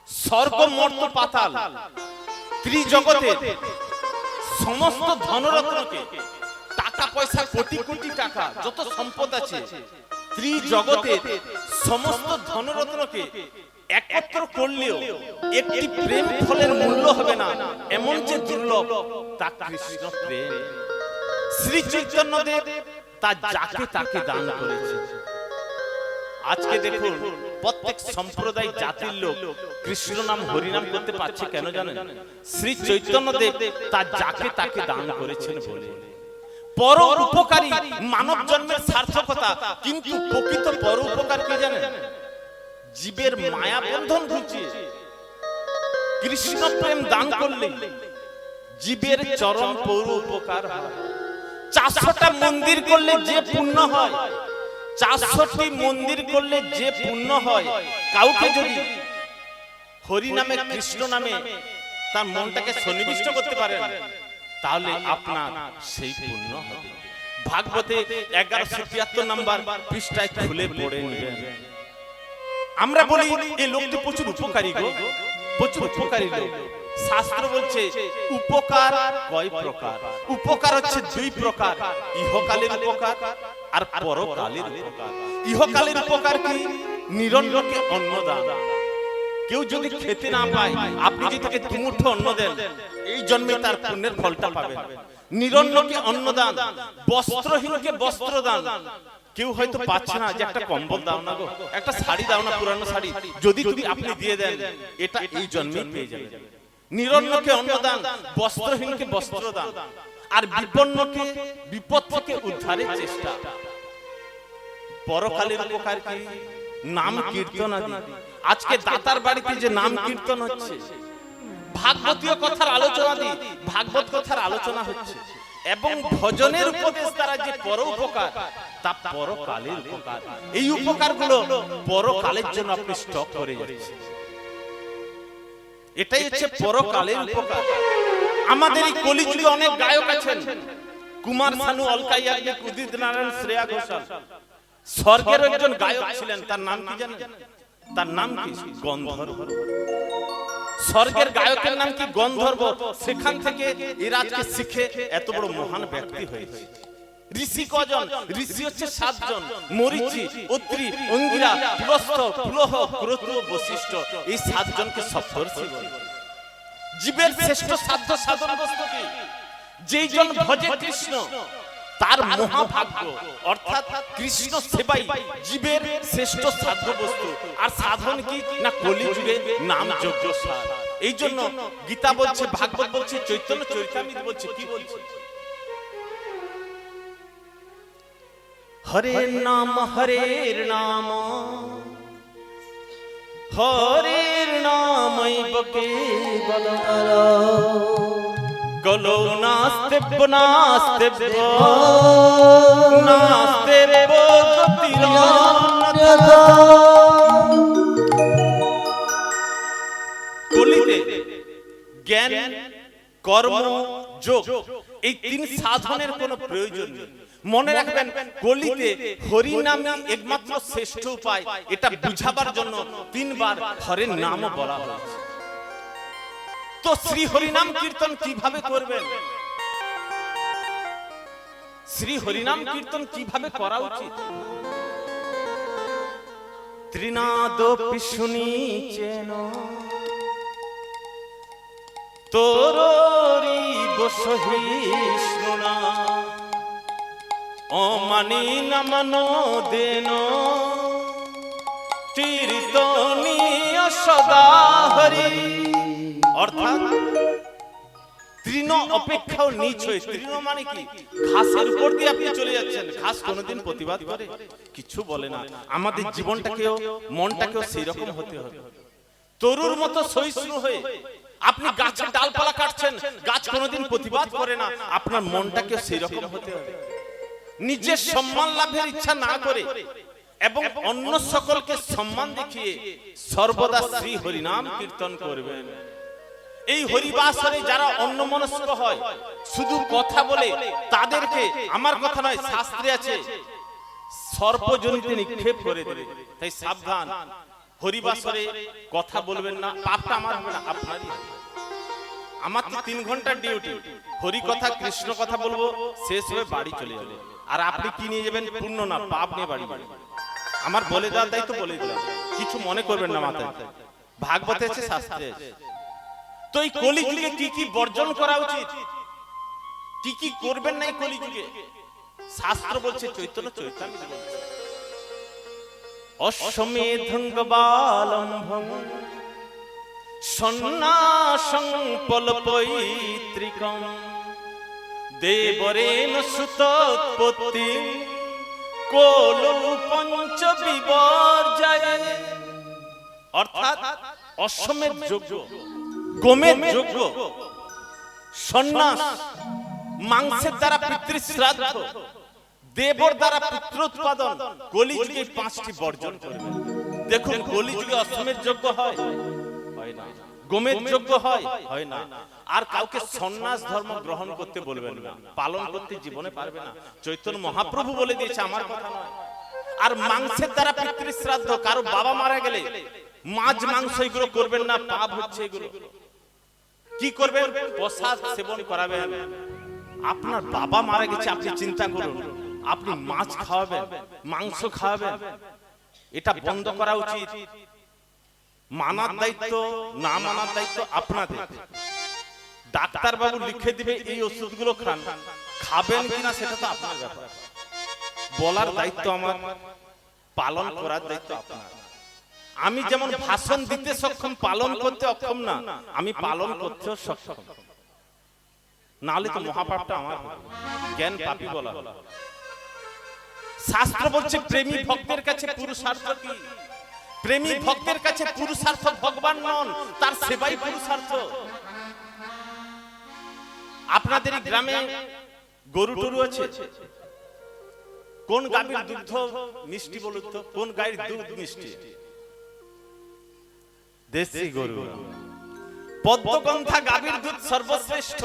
স্বর্গ মর্ত পাতাল ত্রিজগতে সমস্ত ধনরত্নকে, টাকা পয়সা, কোটি কোটি টাকা, যত সম্পদ আছে, ত্রিজগতের সমস্ত ধনরত্নকে একত্র করলেও একটি প্রেম ফলের মূল্য হবে না, এমন যে দুর্লভ, তা কৃষ্ণ প্রেম। শ্রী চৈতন্যদেব তা যাকে তাকে দান করেছে। আজকে দেখুন প্রত্যেক সম্প্রদায় জাতির লোক কৃষ্ণ নাম হরিনাম করতে পারছে কেন জানেন? শ্রী চৈতন্যদেব তা যাকে তাকে দান করেছেন বলে। পর উপকারী মানব জন্মের সার্থকতা, কিন্তু প্রকৃত পর উপকার কি জানেন? জীবের মায়া বন্ধন ঘুচিয়ে কৃষ্ণ প্রেম দান করলে জীবের চরম পর উপকার হয়। 400টা মন্দির করলে যে পুণ্য হয়, 400টি মন্দির করলে যে পুণ্য হয়, কাউকে যদি হরি নামে, কৃষ্ণ নামে তার মনটাকে সন্নিবিষ্ট করতে পারেন, তাহলে আপনার সেই পুণ্য হবে। ভাগবতে 1173 নম্বর পৃষ্ঠায় খুলে পড়ে নেবেন। আমরা বলি এই লোকটি প্রচুর উপকারী গো, প্রচুর উপকারী লোক। শাস্ত্র বলছে উপকার কয় প্রকার? উপকার হচ্ছে দুই প্রকার, ইহকালের উপকার আর পরকালের উপকার। ইহকালের উপকার কি? নিরন্নকে অন্নদান। কেউ যদি খেতে না পায়, আপনি যদি তাকে দুমুঠো অন্ন দেন, এই জন্মে তার পুণ্যের ফলটা পাবেন। নিরন্নকে অন্নদান, বস্ত্রহীনকে বস্ত্রদান। কেউ হয়তো পাচ্ছে না, যে একটা কম্বল দাও না গো, একটা শাড়ি দাও না, পুরানো শাড়ি, যদি তুমি আপনি দিয়ে দেন, এটা এই জন্মে পেয়ে যাবেন। নিরন্নকে অন্নদান, বস্ত্রহীনকে বস্ত্রদান, আর বিপন্নকে বিপদ থেকে উদ্ধারের চেষ্টা। পরকালের উপকার কি? নাম কীর্তন আদি। আজকে দাতার বাড়িতে যে নাম কীর্তন হচ্ছে, ভাগবতীয় কথার আলোচনা দি, ভাগবত কথার আলোচনা হচ্ছে, এবং ভজনের উপদেশ দ্বারা যে পর উপকার, তা পরকালের উপকার। এই উপকারগুলো পরকালের জন্য আপনি স্টক করে যাচ্ছেন। এটাই হচ্ছে পরকালের উপকার। আমাদের এই কলিযুগে অনেক গায়ক আছেন, কুমার শানু, অলকা ইয়াগনিক, উদিত নারায়ণ, শ্রেয়া ঘোষাল। স্বর্গের একজন গায়ক ছিলেন, তার নাম কি জানেন? তার নাম কি? গন্ধর্ব। স্বর্গের গায়কের নাম কি? গন্ধর্ব। সেখান থেকে এরা আজকে শিখে এত বড় মহান ব্যক্তি হয়েছে। ঋষি কজন? ঋষি হচ্ছে 7 জন, মরীচি, অত্রি, অঙ্গিরা, পুলস্ত্য, পুলহ, ক্রতু, বশিষ্ঠ। এই 7 জনকে সপ্তর্ষি বলে। জীবের শ্রেষ্ঠ সাধ্য সাধন বস্তু কি? যেই জন ভজে কৃষ্ণ, তার মহাভাগ্য। অর্থাৎ কৃষ্ণ সেবাই জীবের শ্রেষ্ঠ সাধ্য বস্তু। আর সাধন কি না? কলিযুগে নাম যজ্ঞ সার। এই জন্য গীতা বলছে, ভাগবত বলছে, চৈতন্য চরিতামৃত বলছে, কি বলছে? হরের নাম, হরের নাম, হরের নামৈব কেবলম, কলৌ নাস্তেব্য নাস্তেব্য নাস্তেব্য গতিরন্যথা। কলিতে জ্ঞান, কর্ম, যোগ, এই 3 সাধনের কোনো প্রয়োজন নেই। মনে রাখবেন, কলিতে হরি নামই একমাত্র শ্রেষ্ঠ উপায়। এটা বুঝাবার জন্য 3 বার হরের নামও বলা হয়েছে। তো শ্রী হরিনাম কীর্তন কিভাবে করবেন? শ্রী হরিনাম কীর্তন কিভাবে করা উচিত? ত্রিনাদপি শুনিছেন তোরি বসহিষ্ণুনা, অমানি নমনো দেন কীর্তনীয় সদা হরি। অর্থাৎ তৃণ অপেক্ষাও নিচ হয়ে, তৃণ মানে কি? ঘাসের উপর দিয়ে আপনি চলে যাচ্ছেন, ঘাস কোনোদিন প্রতিবাদ করে? কিছু বলে না। আমাদের জীবনটাকেও, মনটাকেও সেই রকম হতে হবে। তরুর মতো সহিষ্ণু হয়ে আপনি গাছের ডালপালা কাটছেন, গাছ কোনোদিন প্রতিবাদ করে না। আপনার মনটাকেও সেই রকম হতে হবে। নিজের সম্মান লাভের ইচ্ছা না করে এবং অন্য সকলকে সম্মান দেখিয়ে সর্বদা শ্রী হরিনাম কীর্তন করবেন। এই হরিবাসরে যারা অন্যমনস্ক হয়, শুধু কথা বলে, তাদেরকে, আমার কথা নয়, শাস্ত্রে আছে, সর্পজনিতে নিক্ষেপ করে দেবে। তাই সাবধান, হরিবাসরে কথা বলবেন না। পাপটা আমার হবে না, আপনারই। আমার তো 3 ঘন্টার ডিউটি, হরি কথা, কৃষ্ণ কথা বলবো, শেষ হয়ে বাড়ি চলে যাবে। আর আপনি কি নিয়ে যাবেন? পুণ্য না পাপ নিয়ে বাড়ি বাড়ি। আমার বলে দেওয়ার দায়িত্ব বলে দিলাম, কিছু মনে করবেন না মাথায়। ভাগবতে আছে, শাস্ত্রে আছে। তো এই কলিযুগে কি কি বর্জন করা উচিত, কি কি করবেন না এই কলিযুগে, শাস্ত্র বলছে, চৈতন্য চরিতামৃত বলছে, অশ্বমেধঙ্গবালম্ভং সন্ন্যাসং পলপৈত্রিকং দেবরেণ সুতোৎপত্তি কোলো পঞ্চ বিবর্জয়। অর্থাৎ অশ্বমেধ যজ্ঞ, গোমেধ যজ্ঞ, সন্ন্যাস, মাংসের দ্বারা পিতৃশ্রাদ্ধ, দেবর দ্বারা পুত্র উৎপাদন, কলিযুগে 5টি বর্জন করবে। দেখুন, কলিযুগে অশ্বমেধ যজ্ঞ হয় না, গোমের যোগ্য হয় হয় না। আর কাউকে সন্ন্যাস ধর্ম গ্রহণ করতে বলবেন না, পালন করতে জীবনে পারবে না। চৈতন্য মহাপ্রভু বলে দিয়েছে, আমার কথা নয়। আর মাংসের দ্বারা পিতৃ শ্রাদ্ধ, কারো বাবা মারা গেলে মাছ মাংস এগুলো করবেন না, পাপ হচ্ছে এগুলো। কি করবেন? প্রসাদ সেবন করাবেন। আপনার বাবা মারা গেছে, আপনি চিন্তা করুন, আপনি মাছ খাওয়াবেন, মাংস খাওয়াবেন, এটা বন্ধ করা উচিত। মানার দায়িত্ব না মানার দায়িত্ব আপনাদের। ডাক্তার বাবু লিখে দিবে এই ওষুধগুলো খান, খাবেন কিনা সেটা তো আপনার ব্যাপার। বলার দায়িত্ব আমার, পালন করার দায়িত্ব আপনার। আমি যেমন ভাষণ দিতে সক্ষম, পালন করতে অক্ষম না, আমি পালন করতেও সক্ষম। নাহলে তো মহাপাপটা আমার হবে, জ্ঞান পাপী বলা হলো। শাস্ত্র বলছে প্রেমী ভক্তের কাছে পুরুষার্থ কি? প্রেমী ভক্তের কাছে পুরুষার্থ ভগবান নন, তার সেবাই পুরুষার্থ। আপনাদের গ্রামে গরু টরু আছে? কোন গাভীর দুধ মিষ্টি বলুন তো? কোন গাভীর দুধ মিষ্টি? দেশি গরু। পদ্মগন্ধা গাভীর দুধ সর্বশ্রেষ্ঠ।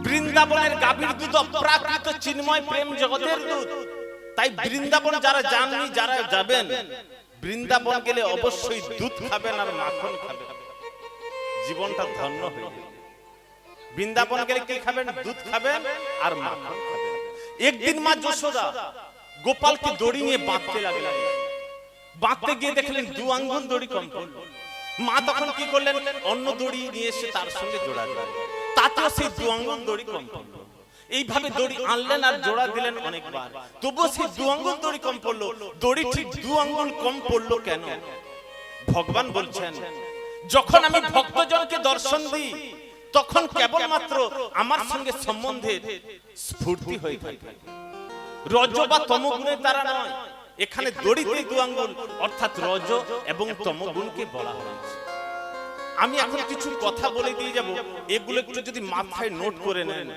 বৃন্দাবনের গাভীর দুধ অপ্রাকৃত চিন্ময় প্রেম জগতের দুধ। তাই বৃন্দাবন যারা যাননি, যারা যাবেন, বৃন্দাবন গেলে অবশ্যই দুধ খাবেন আর মাখন খাবেন, জীবনটা ধন্য হয়ে যাবে। বৃন্দাবন গেলে কি খাবেন? দুধ খাবেন আর মাখন খাবেন। একদিন মা যশোদা গোপালকে দড়ি নিয়ে বাঁধতে লাগলেন। বাঁধতে গিয়ে দেখলেন 2 আঙ্গুল দড়ি কম পড়ল। মা তখন কি করলেন? অন্য দড়ি নিয়ে এসে তার সঙ্গে জোড়া দিলেন, তাতেও সেই 2 আঙ্গুল দড়ি কম পড়ল। এইভাবে দড়ি আনলেন আর জোড়া দিলেন অনেকবার, তবুও সেই 2 আঙ্গুল দড়ি কম পড়লো। দড়ি ঠিক 2 আঙ্গুল কম পড়লো কেন? ভগবান বলছেন, যখন আমি ভক্তজনকে দর্শন দিই তখন কেবলমাত্র আমার সঙ্গে সম্বন্ধের স্ফূর্তি হয়ে থাকে, রজ বা তমগুণের দ্বারা নয়। এখানে দড়িতে 2 আঙ্গুল অর্থাৎ রজ এবং তমগুণকে বলা হয়েছে। আমি এখন কিছু কথা বলে দিয়ে যাব, এগুলো একটু যদি মাথায় নোট করে নেন,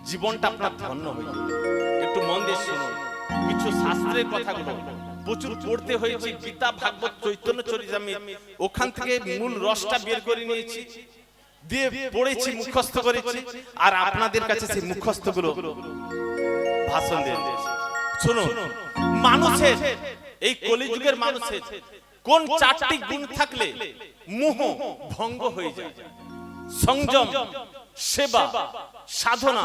জীবনটা আপনার ধন্য হয়ে যাবে। একটু মন দিয়ে শুনুন। কিছু শাস্ত্রের কথাগুলো প্রচুর পড়তে হয়েছে, গীতা, ভাগবত, চৈতন্য চরিতামৃত, ওখান থেকে মূল রসটা বের করে নিয়েছি, দিয়ে পড়েছি, মুখস্থ করেছি, আর আপনাদের কাছে সেই মুখস্থগুলো ভাষণ দিয়ে দিয়েছি। শুনুন, মানুষের এই কলিযুগের মানুষের কোন 4টি গুণ থাকলে মোহ ভঙ্গ হয়ে যায়? সংযম, সেবা, সাধনা,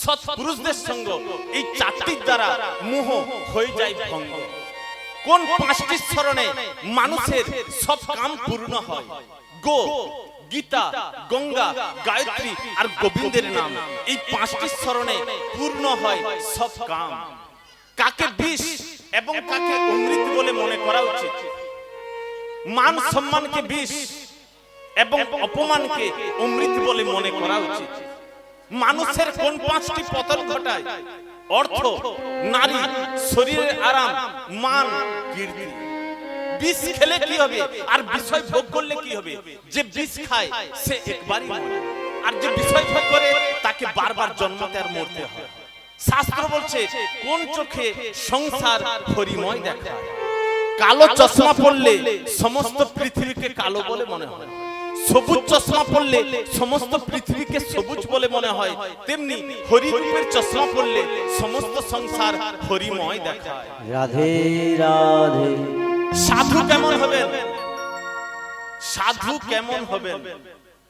সৎপুরুষদের সঙ্গ, এই 4টির দ্বারা মোহ হয়ে যায় ভঙ্গ। কোন 5টি স্মরণে মানুষের সব কাম পূর্ণ হয়? গো, গীতা, গঙ্গা, গায়ত্রী আর গোবিন্দের নাম, এই 5টি স্মরণে পূর্ণ হয় সব কাম। কাকে বিষ এবং কাকে অমৃত বলে মনে করা উচিত? মান সম্মানকে বিষ এবং অপমানকে অমৃত বলে মনে করা উচিত। মানুষের কোন 5টি পতন ঘটায়? অর্থ, নারী, শরীরের আরাম, মান, কীর্তি। বিষ খেলে কি হবে আর বিষয় ভোগ করলে কি হবে? যে বিষ খায় সে একবারই মরে, আর যে বিষয় ভোগ করে তাকে বারবার জন্মতে আর মরতে হয়। শাস্ত্র বলছে কোন চোখে সংসার হরিময় দেখায়? কালো চশমা পড়লে সমস্ত পৃথিবীকে কালো বলে মনে হয়, সবুজ চশমা পড়লে সমস্ত পৃথিবীকে সবুজ বলে মনে হয়, তেমনি হরিরূপের চশমা পড়লে সমস্ত সংসার হরিময় দেখায়। রাধে রাধে। সাধু কেমন হবেন? সাধু কেমন হবেন?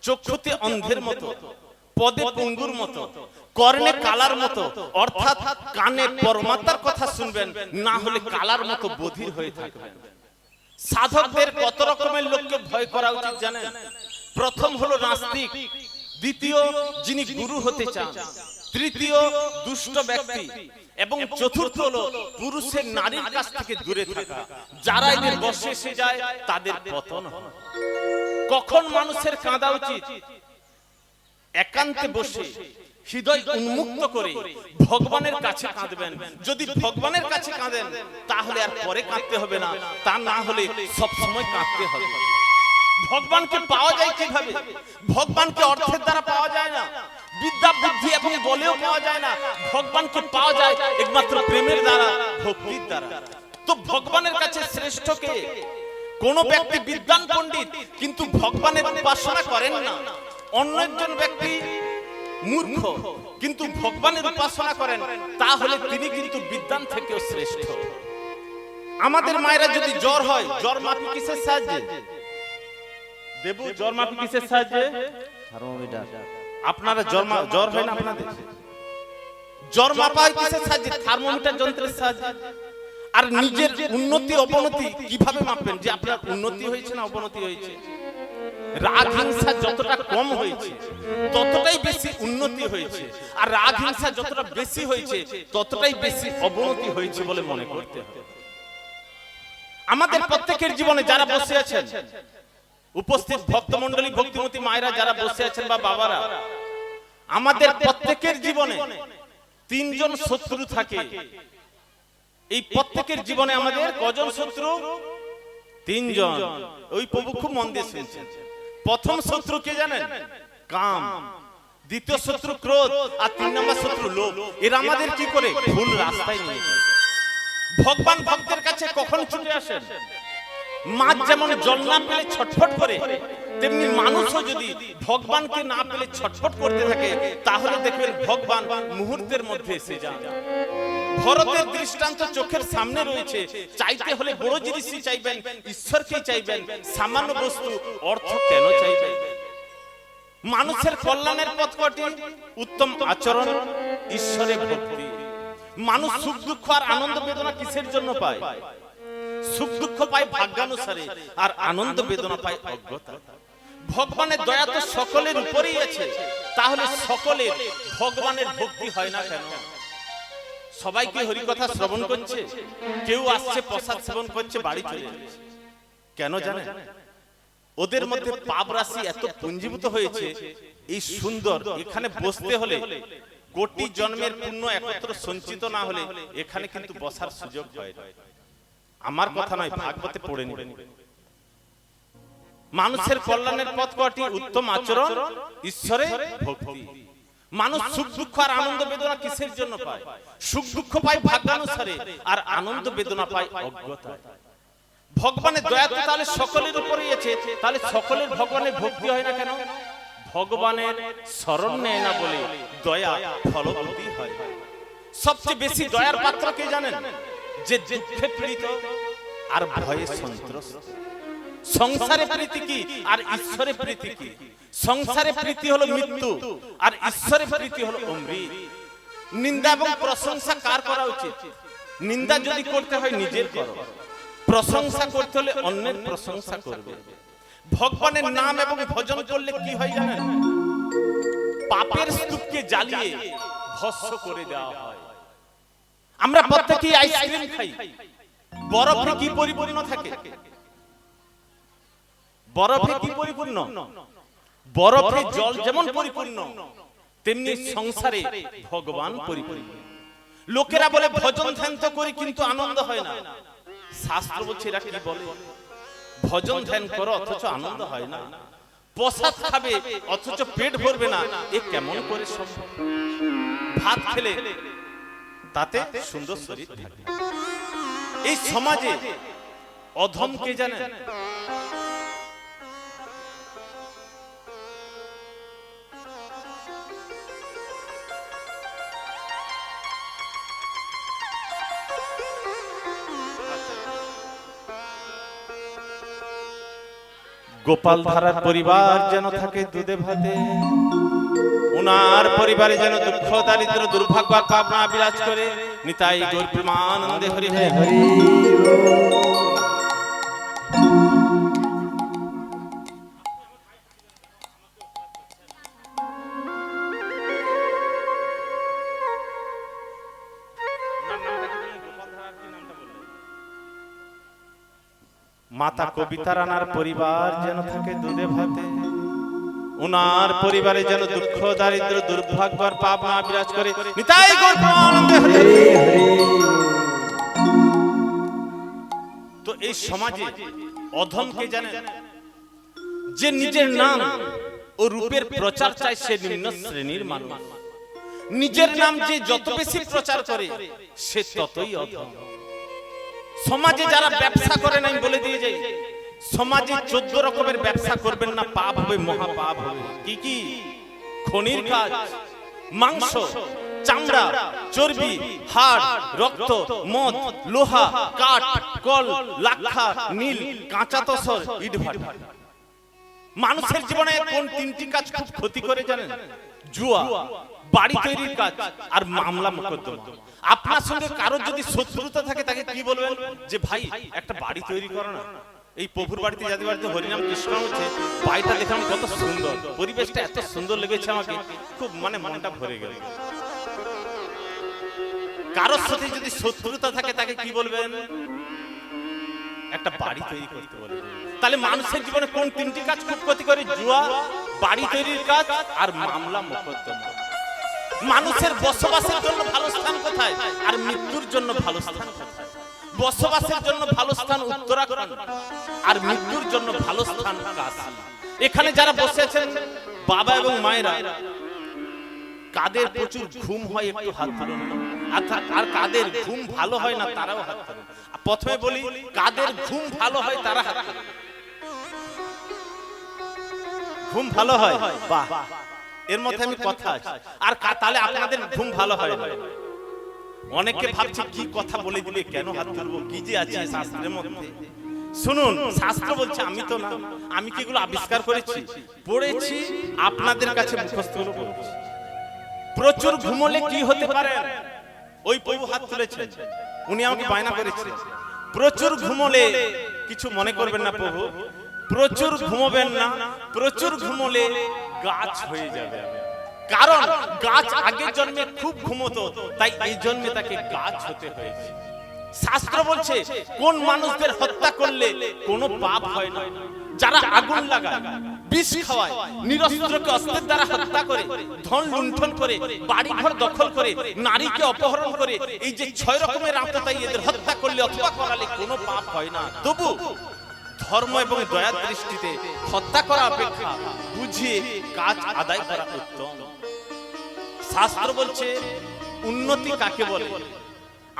চক্ষুতে অন্ধের মতো, পদে পঙ্গুর মতো, কর্ণে কালার মতো, অর্থাৎ কানে পরমাত্মার কথা শুনবেন, না হলে কালার মতো বধির হয়ে থাকবেন। সাধকদের কত রকমের লোককে ভয় করা উচিত জানেন? প্রথম হলো নাস্তিক, দ্বিতীয় যিনি গুরু হতে চান, তৃতীয় দুষ্ট ব্যক্তি, এবং চতুর্থ হলো পুরুষের নারীর কাছ থেকে দূরে থাকা। যারা এদের বশে এসে যায় তাদের পতন হয়। কখন মানুষের কাঁদা উচিত? একান্তে বসে হৃদয় উন্মুক্ত করে ভগবানের কাছে কাঁদবেন। যদি ভগবানের কাছে কাঁদেন তাহলে আর পরে কাঁদতে হবে না, তা না হলে সব সময় কাঁদতে হবে। ভগবানকে পাওয়া যায় কিভাবে? ভগবানকে অর্থের দ্বারা পাওয়া যায় না, বিদ্যা বুদ্ধি এবং বলেও পাওয়া যায় না। ভগবানকে পাওয়া যায় একমাত্র প্রেমের দ্বারা, ভক্তির দ্বারা। তো ভগবানের কাছে শ্রেষ্ঠ কে? কোন ব্যক্তি বিদ্বান পণ্ডিত কিন্তু ভগবানের উপাসনা করেন না, অন্য একজন ব্যক্তি মূর্খ কিন্তু ভগবানের উপাসনা করেন, তাহলে তিনি কিন্তু বিদ্বান থেকেও শ্রেষ্ঠ। আমাদের মায়েরা যদি জ্বর হয়, জ্বর মাপি কিসের সাহায্যে দেবু? জ্বর মাপি কিসের সাহায্যে? থার্মোমিটার। আপনারা জ্বর হয় না আপনাদের? জ্বর মাপা হয় কিসের সাহায্যে? থার্মোমিটার যন্ত্রের সাহায্যে। আর নিজের উন্নতি অবনতি কিভাবে মাপবেন যে আপনার উন্নতি হয়েছে না অবনতি হয়েছে? রাগ হিংসা যতটা কম হয়েছে ততটাই বেশি উন্নতি হয়েছে, আর রাগ হিংসা যতটা বেশি হয়েছে ততটাই বেশি অবনতি হয়েছে বলে মনে করতে হবে। আমাদের প্রত্যেকের জীবনে যারা বসে আছেন, উপস্থিত ভক্তমণ্ডলী, ভক্তিমতী মায়েরা যারা বসে আছেন বা বাবারা, আমাদের প্রত্যেকের জীবনে তিনজন শত্রু থাকে। এই প্রত্যেকের জীবনে আমাদের কজন শত্রু? তিনজন। ওই প্রভু খুব মন দিয়ে শুনছেন। প্রথম শত্রু কে জানেন? কাম। দ্বিতীয় শত্রু ক্রোধ, আর 3 নম্বর শত্রু লোভ। এরা আমাদের কি করে? ভুল রাস্তায় নিয়ে যায়। ভগবান ভক্তের কাছে কখন ছুটে আসেন? মাছ যেমন জল না পেলে ছটফট করে, তেমনি মানুষও যদি ভগবানকে না পেলে ছটফট করতে থাকে, তাহলে দেখবেন ভগবান মুহূর্তের মধ্যে এসে যান। ভরতের দৃষ্টান্ত চোখের সামনে রয়েছে। চাইতে হলে বড় জিনিসই চাইবেন, ঈশ্বরকে চাইবেন, সামান্য বস্তু অর্থ কেন চাইবেন? মানুষের কল্যাণের পথ কটি? উত্তম আচরণ, ঈশ্বরের ভক্তি। মানুষ সুখ দুঃখ আর আনন্দ বেদনা কিসের জন্য পায়? সুখ দুঃখ পায় ভাগ্যানুসারে, আর আনন্দ বেদনা পায় অজ্ঞতা। ভগবানের দয়া তো সকলের উপরেই আছে, তাহলে সকলের ভগবানের ভক্তি হয় না কেন? সবাই কি হরি কথা শ্রবণ করছে? কেউ আসছে প্রসাদ সেবন করছে, বাড়ি চলে যাচ্ছে। কেন জানেন? ওদের মধ্যে পাপ রাশি এত পুঞ্জীভূত হয়েছে। এই সুন্দর এখানে বসতে হলে কোটি জন্মের পুণ্য একত্র সঞ্চিত না হলে এখানে কিন্তু বসার সুযোগ হয় না। আমার কথা নয়, ভাগবতে পড়ে নেবেন। মানুষের কল্যাণের পথ কটি? উত্তম আচরণ, ঈশ্বরের ভক্তি। মানুষ সুখ দুঃখ আর আনন্দ বেদনা কিসের জন্য পায়? সুখ দুঃখ পায় ভাগ্যানুসারে, আর আনন্দ বেদনা পায় অজ্ঞতায়। ভগবানের দয়া তো তাহলে সকলের উপরেই আছে, তাহলে সকলের ভগবানের ভক্তি হয় না কেন? ভগবানের শরণ নেয় না বলে দয়া ফলবতী হয়। সবচেয়ে বেশি দয়ার পাত্র কে জানেন? যে দুঃখে পীড়িত আর ভয়ে সন্ত্রস্ত। সংসারে প্রীতি কি আর ঈশ্বরে প্রীতি কি? সংসারে প্রীতি হলো মৃত্যু, আর ঈশ্বরে প্রীতি হলো অমৃত। নিন্দা এবং প্রশংসা কার করা উচিত? নিন্দা যদি করতে হয় নিজের করো, প্রশংসা করতে হলে অন্যের প্রশংসা করবে। ভগবানের নাম এবং ভজন করলে কি হয় জানেন? পাপের স্তূপকে জ্বালিয়ে ভস্ম করে দেওয়া হয়। আমরা প্রত্যেকেই আইসক্রিম খাই, বরফে কি পরিপূর্ণ থাকে? বরফে কি পরিপূর্ণ? বরফে জল যেমন পরিপূর্ণ, তেমনি সংসারে ভগবান পরিপূর্ণ। লোকেরা বলে ভজন ধ্যান তো করি কিন্তু আনন্দ হয় না। শাস্ত্র বলছে এরা কি বলে? ভজন ধ্যান করো অথচ আনন্দ হয় না। প্রসাদ খাবে অথচ পেট ভরবে না, এ কেমন করে সম্ভব? ভাত খেলে তাতে সুন্দর শরীর থাকে। এই সমাজে অধম কে জানেন? গোপাল ধারার পরিবার যেন থাকে দুধে ভাতে, উনার পরিবারে যেন দুঃখ দারিদ্র দুর্ভাগ্য আর পাপ না বিরাজ করে। নিতাই গৌর প্রেমানন্দে হরি হরি হরি। মাতা কবিতা রানার পরিবার যেন থাকে দুধে ভাতে, উনার পরিবারে যেন দুঃখ দারিদ্র দুর্ভাগ্য আর পাপ না বিরাজ করে। নিতাই গৌর প্রেমানন্দে হরি হরি। তো এই সমাজে অধম কে জানেন? যে নিজের নাম ও রূপের প্রচার চায় সে নিম্ন শ্রেণীর মানুষ। নিজের নাম যে যত বেশি প্রচার করে সে ততই অধম। সমাজে যারা ব্যবসা করে নাই বলে দিয়ে যায়, সমাজে 14 রকমের ব্যবসা করবেন না, পাপ হবে, মহা পাপ হবে। কি কি? খনির কাজ, মাংস, চামড়া, চর্বি, হাড়, রক্ত, মদ, লোহা, কাঠ, কল, লাক্ষা, নীল, কাঁচা তসর, ইটভাটা। মানুষের জীবনে কোন তিনটি কাজ খুব ক্ষতি করে জানেন? জুয়া, বাড়ি তৈরির কাজ, আর মামলা মোকদ্দমা। আপনার সঙ্গে কারোর যদি শত্রুতা থাকে তাকে কি বলবেন? যে ভাই একটা বাড়ি তৈরি করো না। এই প্রভুর বাড়িতে যাদের বাড়িতে হরিনাম কৃষ্ণ হচ্ছে, বাড়িটা দেখলাম কত সুন্দর, পরিবেশটা এত সুন্দর লেগেছে আমাকে, খুব মানে মনটা ভরে গেল। কারোর সাথে যদি শত্রুতা থাকে তাকে কি বলবেন? একটা বাড়ি তৈরি করতে বলবেন। তাহলে মানুষের জীবনে কোন তিনটি কাজ খুব ক্ষতি করে? জুয়া, বাড়ি তৈরির কাজ, আর মামলা মোকদ্দমা। মানুষের বসবাসের জন্য ভালো স্থান কোথায়, আর মৃত্যুর জন্য ভালো স্থান কোথায়? বসবাসের জন্য ভালো স্থান উত্তরাখণ্ড, আর মৃত্যুর জন্য ভালো স্থান কাশী। এখানে যারা বসে আছেন বাবা এবং মায়েরা, কাদের প্রচুর ঘুম হয় একটু হাত তুলুন। আর কাদের ঘুম ভালো হয় না তারাও হাত তুলুন। প্রথমে বলি, কাদের ঘুম ভালো হয় তারা হাত তুলুন। ঘুম ভালো হয়, বাহ, এর মধ্যে আমি কথা আছে। আর তাহলে আপনাদের ঘুম ভালো হয় না। অনেকে ভাবছে কি কথা বলে দিলে, কেন হাত তুলবো, কি যে আছে শাস্ত্রের মধ্যে। শুনুন, শাস্ত্র বলছে, আমি তো না, আমি কি এগুলো আবিষ্কার করেছি? পড়েছি, আপনাদের কাছে মুখস্থ করে বলছি। প্রচুর ঘুমলে কি হতে পারে? ওই প্রভু হাত তুলেছেন, উনি আমাকে বায়না করেছেন। প্রচুর ঘুমলে, কিছু মনে করবেন না প্রভু, প্রচুর ঘুমোবেন না। প্রচুর ঘুমলে গাছ হয়ে যাবে। কারণ গাছ আগের জন্মে খুব ঘুমোতো, তাই এই জন্মে তাকে গাছ হতে হয়েছে। শাস্ত্র বলছে কোন মানুষদের হত্যা করলে কোনো পাপ হয় না? যারা আগুন লাগায়, বিষ খাওয়ায়, নিরস্ত্রকে অস্ত্রের দ্বারা হত্যা করে, ধন লুণ্ঠন করে, বাড়ি ঘর দখল করে, নারীকে অপহরণ করে, এই যে 6 রকমের আত্মতাই এদের হত্যা করলে অথবা করালে কোনো পাপ হয় না। তবু ধর্ম এবং দয়ার দৃষ্টিতে হত্যা করা অপেক্ষা বুঝিয়ে কাজ আদায় করা উত্তম। শাস্ত্র বলছে উন্নতি কাকে বলে?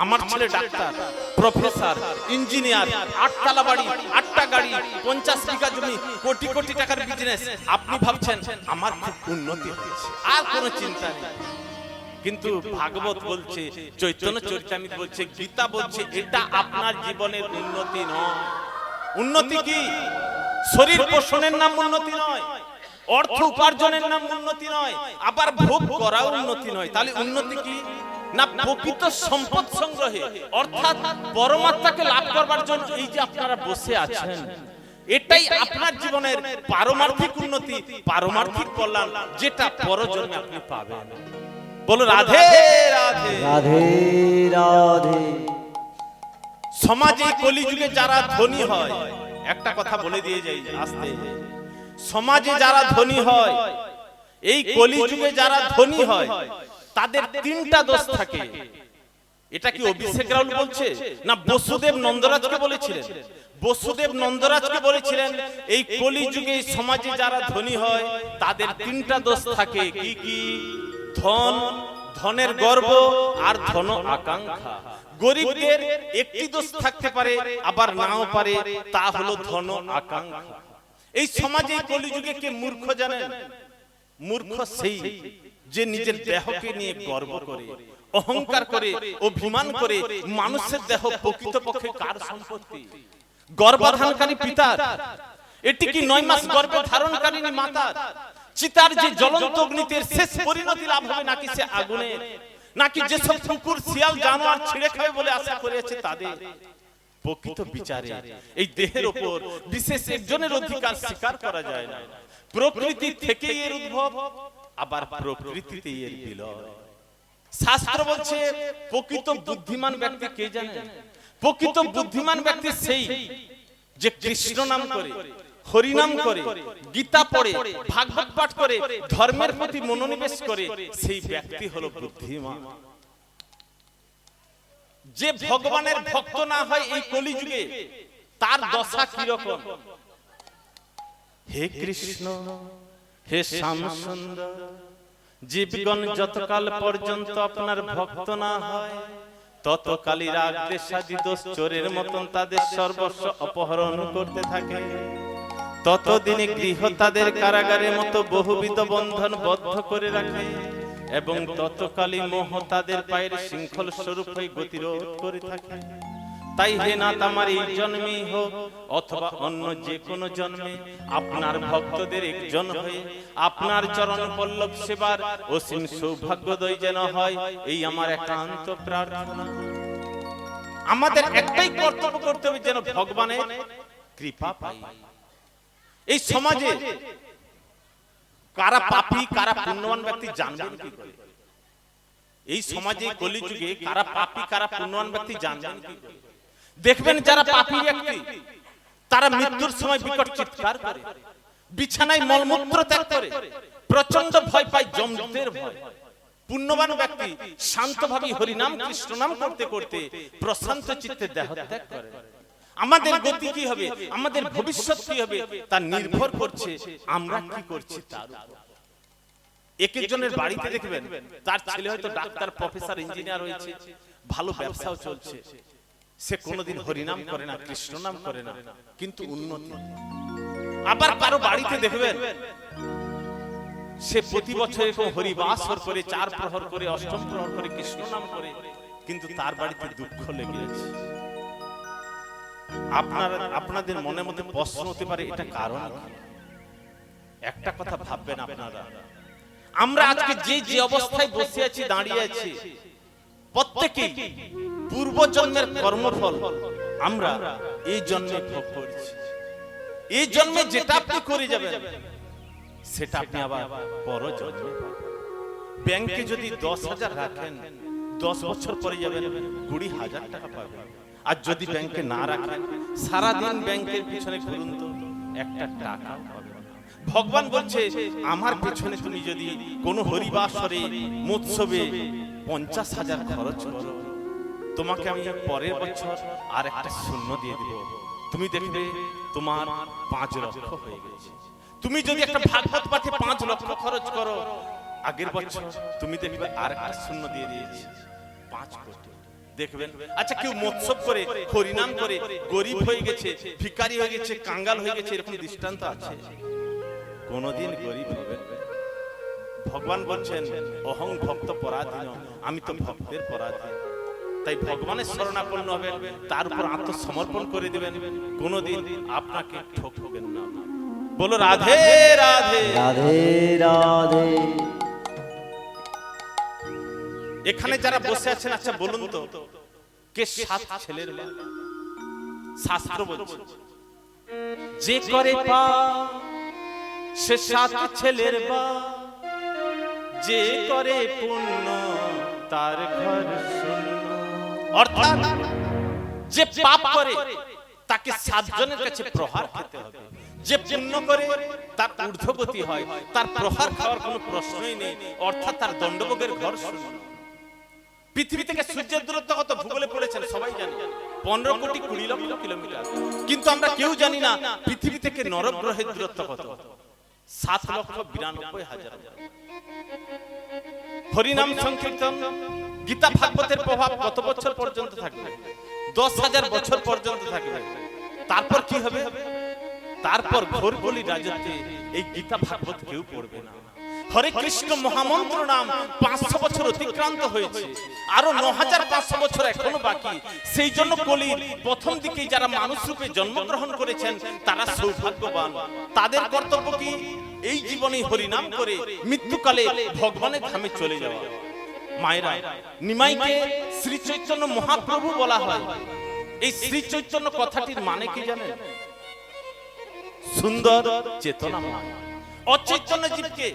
আমার ছেলে ডাক্তার, প্রফেসর, ইঞ্জিনিয়ার, 8 তলা বাড়ি, 8টা গাড়ি, 50 বিঘা জমি, কোটি কোটি টাকার বিজনেস, আপনি ভাবছেন আমার খুব উন্নতি হয়েছে, আর কোনো চিন্তা নেই। কিন্তু ভাগবত বলছে, চৈতন্য চরিতামৃত বলছে, গীতা বলছে, এটা আপনার জীবনের উন্নতি নয়। উন্নতি কি? শরীর পোষণের নাম উন্নতি নয়, অর্থ উপার্জনের নাম উন্নতি নয়, আবার ভোগ করা উন্নতি নয়। তাহলে উন্নতি কি? না প্রকৃত সম্পদ সংগ্রহে, অর্থাৎ পরমাত্মাকে লাভ করবার জন্য এই যে আপনারা বসে আছেন, এটাই আপনার জীবনের পারমার্থিক উন্নতি, পারমার্থিক কল্যাণ, যেটা পরজন্মে আপনি পাবেন। বলো রাধে রাধে। রাধে রাধে। সমাজে কলিযুগে যারা ধনী হয়, একটা কথা বলে দিয়ে যাই আস্তে, সমাজে যারা ধনী হয়, এই কলিযুগে যারা ধনী হয়, তাদের 3টা দোষ থাকে। এটা কি অভিষেক রাউল বলছে না বসুদেব নন্দরাজকে বলেছিলেন? বসুদেব নন্দরাজকে বলেছিলেন এই কলিযুগে সমাজে যারা ধনী হয় তাদের 3টা দোষ থাকে। কি কি? ধন, ধনের গর্ব, আর ধন আকাঙ্ক্ষা। গরিবদের একটি দোষ থাকতে পারে, আবার নাও পারে, তা হলো ধন আকাঙ্ক্ষা। এই সমাজে কলিযুগে কে মূর্খ জানেন? মূর্খ সেই যে নিজের দেহকে নিয়ে গর্ব করে, অহংকার করে, অভিমান করে। মানুষের দেহ প্রকৃতপক্ষে কার সম্পত্তি? গর্ভধারণকারী পিতার। এটি কি 9 মাস গর্ভে ধারণকারিণী মাতার? চিতার যে জ্বলন্ত অগ্নিতে শেষ পরিণতি লাভ হবে, নাকি সে আগুনে? নাকি যেসব কুকুর শিয়াল জানোয়ার ছিঁড়ে খাবে বলে আশা করেছে তাদের? প্রকৃত বিচারে এই দেহের উপর বিশেষ একজনের অধিকার স্বীকার করা যায় না। প্রকৃতি থেকে এর উদ্ভব, আবার প্রকৃতিতে এর বিলয়। শাস্ত্র বলছে প্রকৃত বুদ্ধিমান ব্যক্তি কে জানেন? প্রকৃত বুদ্ধিমান ব্যক্তি সেই যে কৃষ্ণ নাম করে, হরি নাম করে, গীতা পড়ে, ভাগবত পাঠ করে, ধর্মের প্রতি মনোনিবেশ করে, সেই ব্যক্তি হলো বুদ্ধিমান। যে ভগবানের ভক্ত না হয় এই কলিযুগে, তার দশা কি রকম? হে কৃষ্ণ, হে শ্যাম সুন্দর, জীবগণ যতকাল পর্যন্ত আপনার ভক্ত না হয় ততকালী রাগ দেশাদি দোষ চোরের মতন তাদের সর্বস্ব অপহরণ করতে থাকে। ততদিনে গৃহ তাদের কারাগারের মতো বহুবিধ বন্ধন বদ্ধ করে রাখে এবং ততকালী মোহ তাদের পায়ের শৃঙ্খল স্বরূপ হয়ে গতিরোধ করে থাকে। তাই হে নাথ, আমার এই জন্মেই হোক অথবা অন্য যে কোনো জন্মে আপনার ভক্তদের একজন হয়ে আপনার চরণ পল্লব সেবার অসীম সৌভাগ্যদয় যেন হয়, এই আমার একান্ত প্রার্থনা। আমাদের একটাই কর্তব্য করতে হবে, যেন ভগবানের কৃপা পাই। এই সমাজে কারা পাপী কারা পুণ্যবান ব্যক্তি জানবেন কি করে? এই সমাজে কলিযুগে কারা পাপী কারা পুণ্যবান ব্যক্তি জানবেন কি করে? দেখবেন যারা পাপী ব্যক্তি তারা মৃত্যুর সময় বিকট চিৎকার করে, বিছানায় মলমূত্র ত্যাগ করে, প্রচন্ড ভয় পায়, যমদূতের ভয়। পুণ্যবান ব্যক্তি শান্তভাবে হরিনাম কৃষ্ণ নাম করতে করতে প্রশান্ত চিত্তে দেহত্যাগ করে। আমাদের গতি কি হবে, আমাদের ভবিষ্যৎ কি হবে, তা নির্ভর করছে আমরা কি করছি তার উপর। এক একজনের বাড়িতে দেখবেন তার ছেলে হয়তো ডাক্তার, প্রফেসর, ইঞ্জিনিয়ার হয়েছে, ভালো ব্যবসাও চলছে, সে কোনোদিন হরিনাম করে না, কৃষ্ণ নাম করে না, কিন্তু উন্নতি। আবার কারো বাড়িতে দেখবেন সে প্রতি বছর এরকম হরিবাসর করে, 4 প্রহর করে, অষ্টম প্রহর করে, কৃষ্ণ নাম করে, কিন্তু তার বাড়িতে দুঃখ লেগে আছে। আপনাদের মনের মধ্যে প্রশ্ন হতে পারে, এটা কারণ কি? একটা কথা ভাববেন আপনারা, আমরা আজকে যে অবস্থায় বসে আছি, দাঁড়িয়ে আছি, প্রত্যেকেই পূর্ব জন্মের কর্মফল আমরা এই জন্মে ভোগ করছি। এই জন্মে যেটা আপনি করে যাবেন সেটা আপনি আবার পর জন্মে পাবেন। ব্যাংকে যদি 10,000 রাখেন, 10 বছর পরে যাবেন 20,000 টাকা পাবেন। আর যদি ব্যাংকে না রাখেন, সারাদিন ব্যাংকের পিছনে ঘুরুন তো একটা টাকা পাবেন। ভগবান বলছে, আমার পেছনে তুমি যদি কোনো হরিবাসরে মৎসবে 50,000 খরচ করো, তোমাকে আমি পরের বছর আর একটা শূন্য দিয়ে দিব। তুমি দেখবে তোমার 5 লক্ষ হয়ে গেছে। তুমি যদি একটা ভাগবত পাঠে 5 লক্ষ খরচ করো, আগের বছর তুমি দেখবে আর একটা শূন্য দিয়ে দিয়েছি, 5 কোটি। দেখবেন, আচ্ছা কেউ মৎসব করে, হরিনাম করে গরিব হয়ে গেছে, ভিখারি হয়ে গেছে, কাঙ্গাল হয়ে গেছে, এরকম দৃষ্টান্ত আছে? কোনদিন গরিব হবে? ভগবান বলছেন, অহং ভক্ত পরাধীন, আমি তো ভক্তের পরাধীন। তাই ভগবানের শরণাপন্ন হবেন, তার উপর আত্মসমর্পণ করে দিবেন, কোনদিন আপনাকে ঠকবেন না। বলো রাধে রাধে রাধে রাধে। এখানে যারা বসে আছেন, আচ্ছা বলুন তো, কে 7 ছেলের মা? শাস্ত্র বলছে, যে করে পাপ সে 7 ছেলের মা, যে করে পুণ্য তার ঘর শূন্য। অর্থাৎ যে পাপ করে তাকে 7 জনের কাছে প্রহার খেতে হবে, যে পুণ্য করে তার ঊর্ধ্বগতি হয়, তার প্রহার খাওয়ার কোনো প্রশ্নই নেই, অর্থাৎ তার দণ্ডভোগের ঘর শূন্য। পৃথিবী থেকে সূর্যের দূরত্ব কত ভূগোলে পড়েছেন সবাই জানে, 15 কোটি 20 লক্ষ কিলোমিটার। কিন্তু আমরা কেউ জানি না পৃথিবী থেকে নরক গ্রহের দূরত্ব কত, 7,92,000। হরিনাম সংকীর্তন, গীতা ভাগবতের প্রভাব কত বছর পর্যন্ত থাকবে? 10,000 বছর পর্যন্ত থাকবে। তারপর কি হবে? তারপর ঘোর কলি রাজত্বে এই গীতা ভাগবত কেউ পড়বে না। হরে কৃষ্ণ মহামন্ত্র নাম 500 বছর অতিক্রান্ত হয়েছে, আরো 9,500 বছর এখনো বাকি। সেই জন্য কলির প্রথম দিকে যারা মানুষ রূপে জন্মগ্রহণ করেছেন তারা সৌভাগ্যবান। তাদের কর্তব্য কি? এই জীবনে হরিনাম করে মৃত্যুকালে ভগবানের ধামে চলে যাওয়া। মায়েরা, নিমাইকে শ্রী চৈতন্য মহাপ্রভু বলা হয়। এই শ্রী চৈতন্য কথাটির মানে কি জানেন? সুন্দর চেতনাময়। অচৈতন্য জীবকে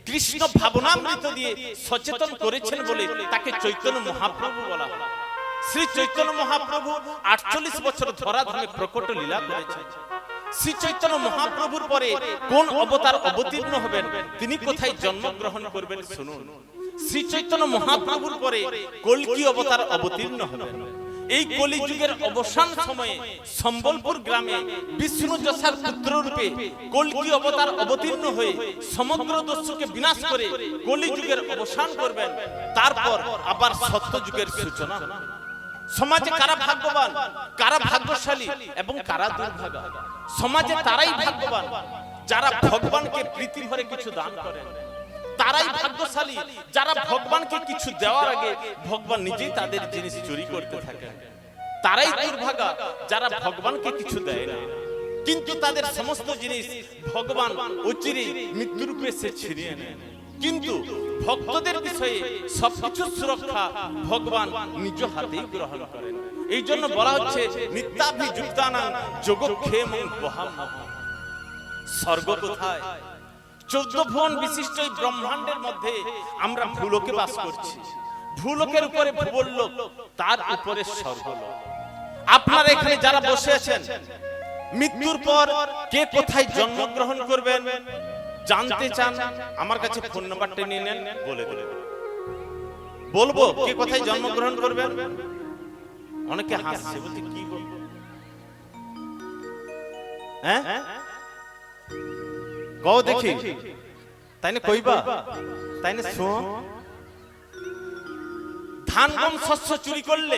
কৃষ্ণ ভাবনামৃত দিয়ে সচেতন করেছেন বলে তাকে চৈতন্য মহাপ্রভু বলা হয়। শ্রী চৈতন্য মহাপ্রভু 48 বছর ধরাধামে প্রকট লীলা করেছেন। শ্রী চৈতন্য মহাপ্রভুর পরে কোন অবতার অবতীর্ণ হবেন, তিনি কোথায় জন্মগ্রহণ করবেন শুনুন। শ্রী চৈতন্য মহাপ্রভুর পরে কল্কি অবতার অবতীর্ণ হবেন। এই কলিযুগের অবসান সময়ে সম্বলপুর গ্রামে বিষ্ণু যশার পুত্র রূপে কল্কি অবতার অবতীর্ণ হয়ে সমগ্র দস্যুকে বিনাশ করে কলিযুগের অবসান করবেন। তারপর আবার সত্যযুগের সূচনা। সমাজে কারা ভাগ্যবান, কারা ভাগ্যশালী এবং কারা দুর্ভাগা? সমাজে তারাই ভাগ্যবান যারা ভগবানকে প্রীতি ভরে কিছু দান করেন, তারাই ভাগ্যশালী যারা ভগবানকে কিছু দেওয়ার আগে ভগবান নিজেই তাদের জিনিস চুরি করতে থাকেন। তারাই দুর্ভাগা যারা ভগবানকে কিছু দেয় না, কিন্তু তাদের সমস্ত জিনিস ভগবান অচিরে মৃত্যুরূপে সে ছিনিয়ে নেন। কিন্তু ভক্তদের বিষয়ে সবকিছু সুরক্ষা ভগবান নিজ হাতেই গ্রহণ করেন। এই জন্য বলা হচ্ছে নিত্যাভিযুক্তানাং যোগক্ষেমং বহাম। স্বর্গ কোথায়? 14 ভুবন বিশিষ্ট এই ব্রহ্মাণ্ডের মধ্যে আমরা ভূলোকে বাস করছি। ভূলোকের উপরে ভুবনলোক, তার উপরে স্বর্গলোক। আপনারা এখানে যারা বসে আছেন, মৃত্যুর পর কে কোথায় জন্মগ্রহণ করবেন জানতে চান? আমার কাছে ফোন নাম্বারটা নিয়ে নেন, বলে দেব। বলবো কে কোথায় জন্মগ্রহণ করবেন? অনেকে হাসছে, বলতে কি বলবো? হ্যাঁ কও দেখি, তাই না কইবা? তাই না শোন, ধান গম শস্য চুরি করলে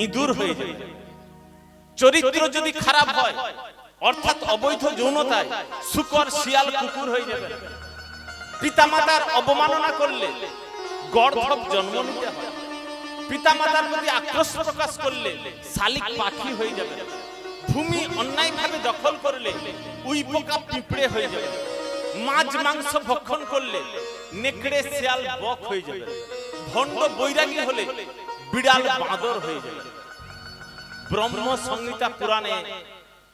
ইঁদুর হয়ে যায়। চরিত্র যদি খারাপ হয়, অর্থাৎ অবৈধ যৌনতায় শূকর শিয়াল কুকুর হয়ে যাবে। পিতামাতার অবমাননা করলে গর্ধব জন্ম নিতে হয়। পিতামাতার প্রতি আক্রোশ প্রকাশ করলে শালিক পাখি হয়ে যাবে। ভূমি অন্যায়ভাবে দখল করলে উইপোকা পিঁপড়ে হয়ে যাবে। মাছ মাংস ভক্ষণ করলে নেকড়ে শিয়াল বক হয়ে যাবে। ভণ্ড বৈরাগী হলে বিড়াল বাঁদর হয়ে যাবে। ব্রহ্ম সংহিতা পুরাণে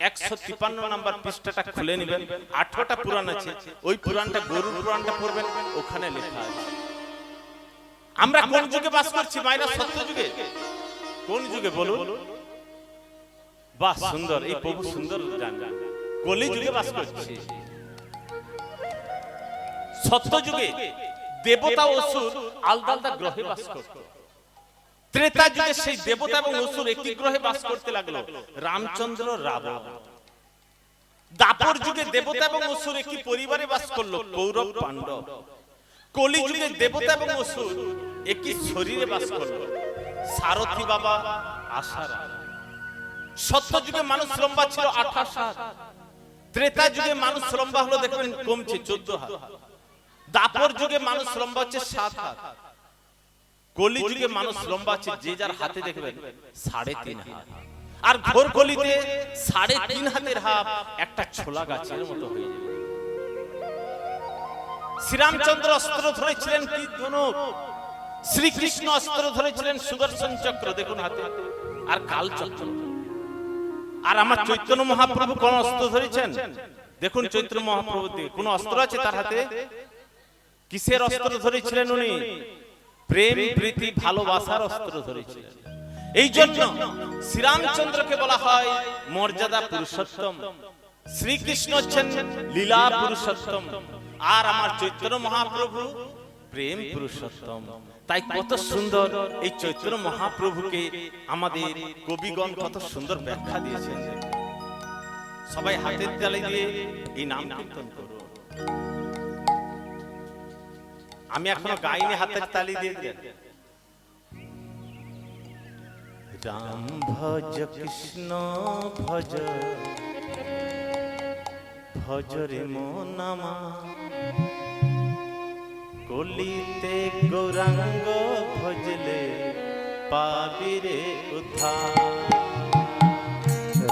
153 নম্বর পৃষ্ঠাটা খুলে নেবেন। 18টা পুরাণ আছে, ওই পুরাণটা গরুর পুরাণটা পড়বেন, ওখানে লেখা আছে। আমরা কোন যুগে বাস করছি মায়েরা? সত্য যুগে? কোন যুগে বলুন? বাহ সুন্দর, এই প্রভু সুন্দর জানেন। কলি যুগে বাস করছি। সত্য যুগে দেবতা অসুর আলাদা আলাদা গ্রহে বাস করত। ত্রেতা যুগে সেই দেবতা এবং অসুর একই গ্রহে বাস করতে লাগলো, রামচন্দ্র রাবণ। দাপর যুগে দেবতা এবং অসুর একই পরিবারে বাস করলো, কৌরব পাণ্ডব। কলি যুগে দেবতা এবং অসুর একই শরীরে বাস করলো, সারথী বাবা আশারা। সত্য যুগে মানুষ লম্বা ছিল 28 হাত। ত্রেতা যুগে মানুষ লম্বা হলো দেখবেন কমছে 14 হাত। দাপর যুগে মানুষ লম্বা হচ্ছে 7 হাত। কলি যুগে মানুষ লম্বা আছে যে যার হাতে দেখবেন 3.5 হাত। আর ঘোর কলিতে 3.5 হাতের হাত একটা ছোলা গাছের মতো হয়ে যাবে। শ্রীরামচন্দ্র অস্ত্র ধরেছিলেন তীর ধনুক, শ্রীকৃষ্ণ অস্ত্র ধরেছিলেন সুদর্শন চক্র, দেখুন হাতে, আর কাল চক্র। আর আমার চৈতন্য মহাপ্রভু কোন অস্ত্র ধরেছেন? দেখুন চৈতন্য মহাপ্রভু কোন অস্ত্র আছে তার হাতে? কিসের অস্ত্র ধরেছিলেন উনি? প্রেম প্রীতি ভালোবাসার অস্ত্র ধরেছিলেন। এই জন্য শ্রীরামচন্দ্রকে বলা হয় মর্যাদা পুরুষোত্তম, শ্রীকৃষ্ণ হচ্ছেন লীলা পুরুষোত্তম, আর আমার চৈতন্য মহাপ্রভু প্রেম পুরুষোত্তম। তাই কত সুন্দর এই চৈতন্য মহাপ্রভুকে আমাদের কবিগণ কত সুন্দর ব্যাখ্যা দিয়েছেন। সবাই হাতের তালি দিয়ে এই নাম কীর্তন করুন। আমি এখনো গাইনি, হাতের তালি দিয়ে দেন। রাম ভজ কৃষ্ণ ভজ, ভজ রে মনামা, কলিতে গৌরাঙ্গ ভজলে পাবি রে উদ্ধার।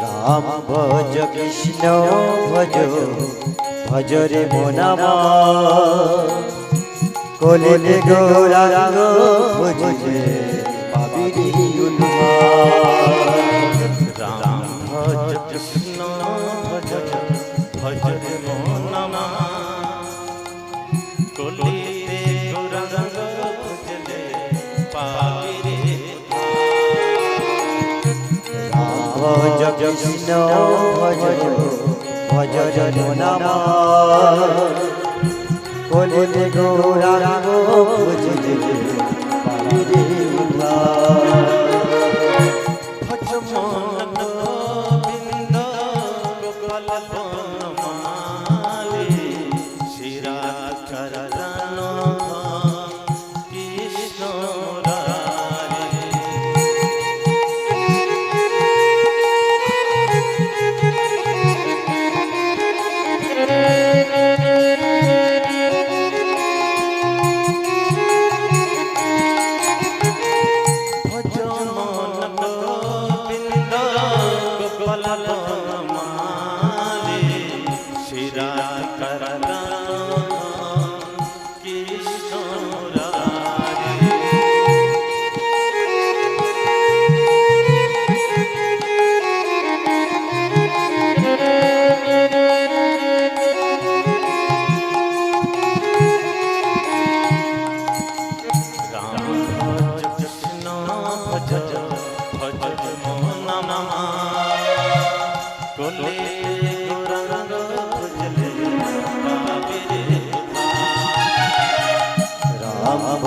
রাম ভজ কৃষ্ণ ভজ, ভজ রে মনামা, কলিতে গৌরাঙ্গ ভজলে পাবি রে উদ্ধার। রাম ভজ কৃষ্ণ ভজ, ভজ রে মনামা, কলিতে গৌরাঙ্গ ভজলে পাবি রে উদ্ধার। ভজ কৃষ্ণ ভজ, ভজ রে মনামা, কলিতে গৌরাঙ্গ ভজলে পাবি রে উদ্ধার। ভজ মন গোবিন্দ গোপাল বনমালী, শ্রীরাধারণ কৃষ্ণ রাধে।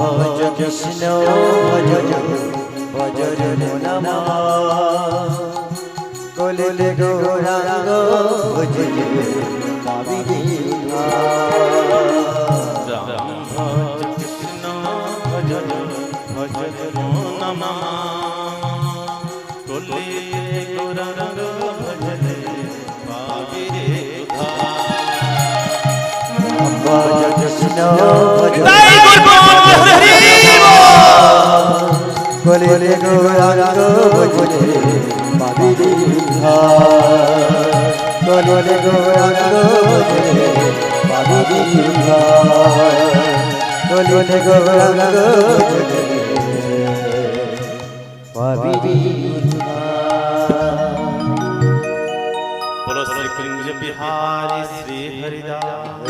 ভজ কৃষ্ণ ভজ নাম কলিলে গৌরাঙ্গ ভজ পাবিরে রাম ভজ কৃষ্ণ ভজ ভজ নাম কলিলে গৌরাঙ্গ ভজলে পাবিরে ভজ কৃষ্ণ ভজ কলিলে গৌরাঙ্গ ভজ পাবিরে কলিলে গৌরাঙ্গ ভজ পাবিরে কলিলে গৌরাঙ্গ ভজ পাবিরে बोलो श्री कुंज बिहारी श्री हरिदास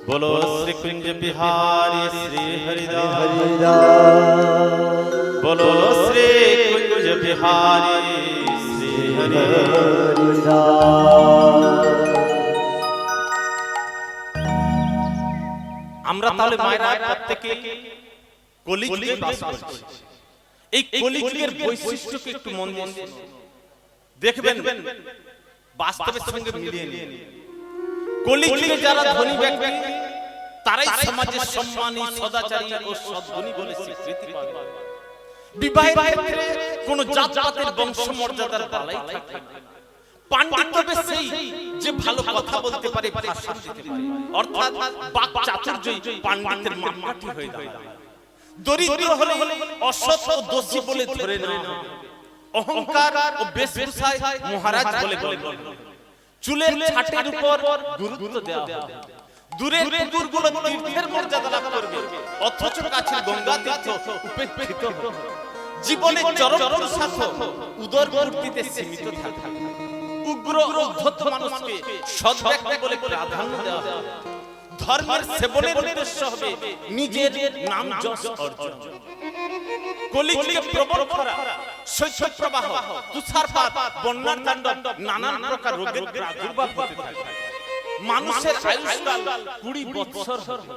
बोलो श्री कुंज बिहारी श्री हरिदास बोलो श्री कुंज बिहारी श्री আমরা তাহলে মায়েরা প্রত্যেকে কলিযুগে বাস করছি। এই কলিযুগের বৈশিষ্ট্যকে একটু মন দিয়ে দেখবেন, বাস্তবের সঙ্গে মিলিয়ে নিন। কলিযুগে যারা ধনী ব্যক্তি তারাই সমাজের সম্মানী, সদাচারী ও সদ্গুণী বলে স্বীকৃতি পাবে। বিবাহের ক্ষেত্রে কোন জাতপাতের বংশমর্যাদার বালাই থাকে না। পাণ্ডিত্য সেই যে ভালো কথা বলতে পারে, ভাষণ দিতে পারে, অর্থাৎ বাক চাতুর্যই পাণ্ডিত্যের মাপকাঠি হয়ে দাঁড়ায়। দরিদ্র হলে অসৎ ও দোষী বলে ধরে নেওয়া হবে। অহংকার ও বেশভূষায় মহারাজ বলে বলবে। চুলের ছাটের উপর গুরুত্ব দেওয়া হবে। দূরের পুকুরগুলো তীর্থের মর্যাদা লাভ করবে, অথচ কাছের গঙ্গা তীর্থ উপেক্ষিত হবে। জীবনে চরম পুরুষার্থ উদর মূর্তিতে সীমিত থাকবে। উগ্র ও উদ্ধত মানুষকে সৎ ব্যক্তি বলে প্রাধান্য দেওয়া হবে। ধর্মের সেবনের উদ্দেশ্য হবে নিজের নাম যশ অর্জন। কলিযুগে প্রবল খরা, শৈত্যপ্রবাহ, প্রবাহ, তুষারপাত, বন্যার তাণ্ডব, নানান প্রকার রোগের প্রাদুর্ভাব হতে থাকে। মানুষের আয়ুষ্কাল 20 বছর হবে।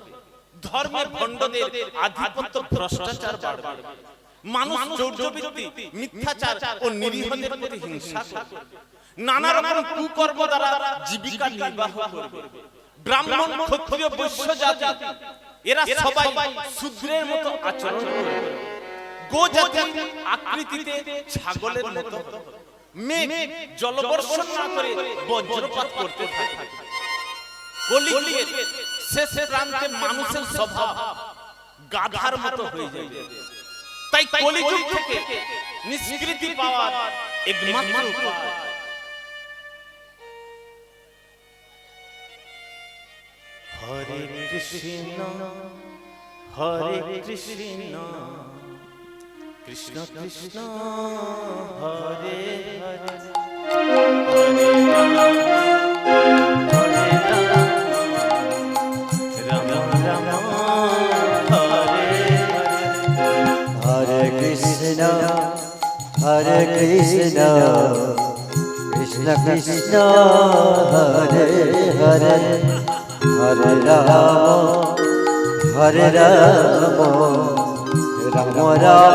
ধর্মের ভণ্ডদের আধিপত্য, ভ্রষ্টাচার বাড়বে। মানুষ চৌর্যবৃত্তি, মিথ্যাচার ও নিরীহদের প্রতি হিংসা করবে। নানা রকম কুকর্ম দ্বারা জীবিকা নির্বাহ করবে। ব্রাহ্মণ, ক্ষত্রিয়, বৈশ্য জাতি এরা সবাই শূদ্রের মতো আচরণ করবে। গো জাতি আকৃতিতে ছাগলের মতো, মেঘ জলবর্ষণ না করে বজ্রপাত করতে থাকে। কলিযুগের শেষ প্রান্তে মানুষের স্বভাব গাধার মতো হয়ে যাবে। তাই কলিযুগ থেকে নিষ্কৃতি পাওয়ার একমাত্র উপায় হরে কৃষ্ণ হরে কৃষ্ণ কৃষ্ণ কৃষ্ণ হরে হরে হরে রাম রাম হরে হরে কৃষ্ণ হরে কৃষ্ণ কৃষ্ণ কৃষ্ণ হরে হরে হরে রাম রাম রাম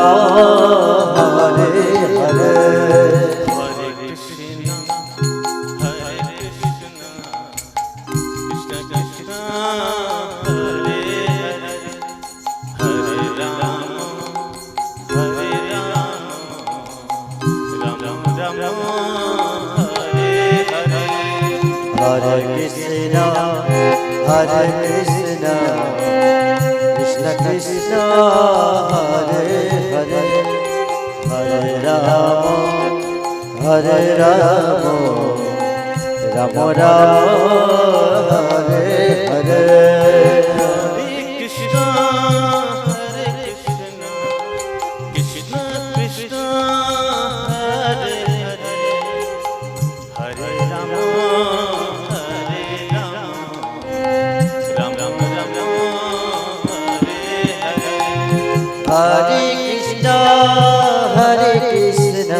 হরে হরে হরে কৃষ্ণ হরে কৃষ্ণ কৃষ্ণ কৃষ্ণ হরে হরে হরে রাম রাম রাম হরে হরে হরে কৃষ্ণ হরে কৃষ্ণ কৃষ্ণ কৃষ্ণ হরে হরে হরে রাম রাম রাম হরে হরে হরে কৃষ্ণ হরে কৃষ্ণ কৃষ্ণ কৃষ্ণ হরে হরে হরে রাম রাম রাম হরে হরে হরে কৃষ্ণ হরে কৃষ্ণ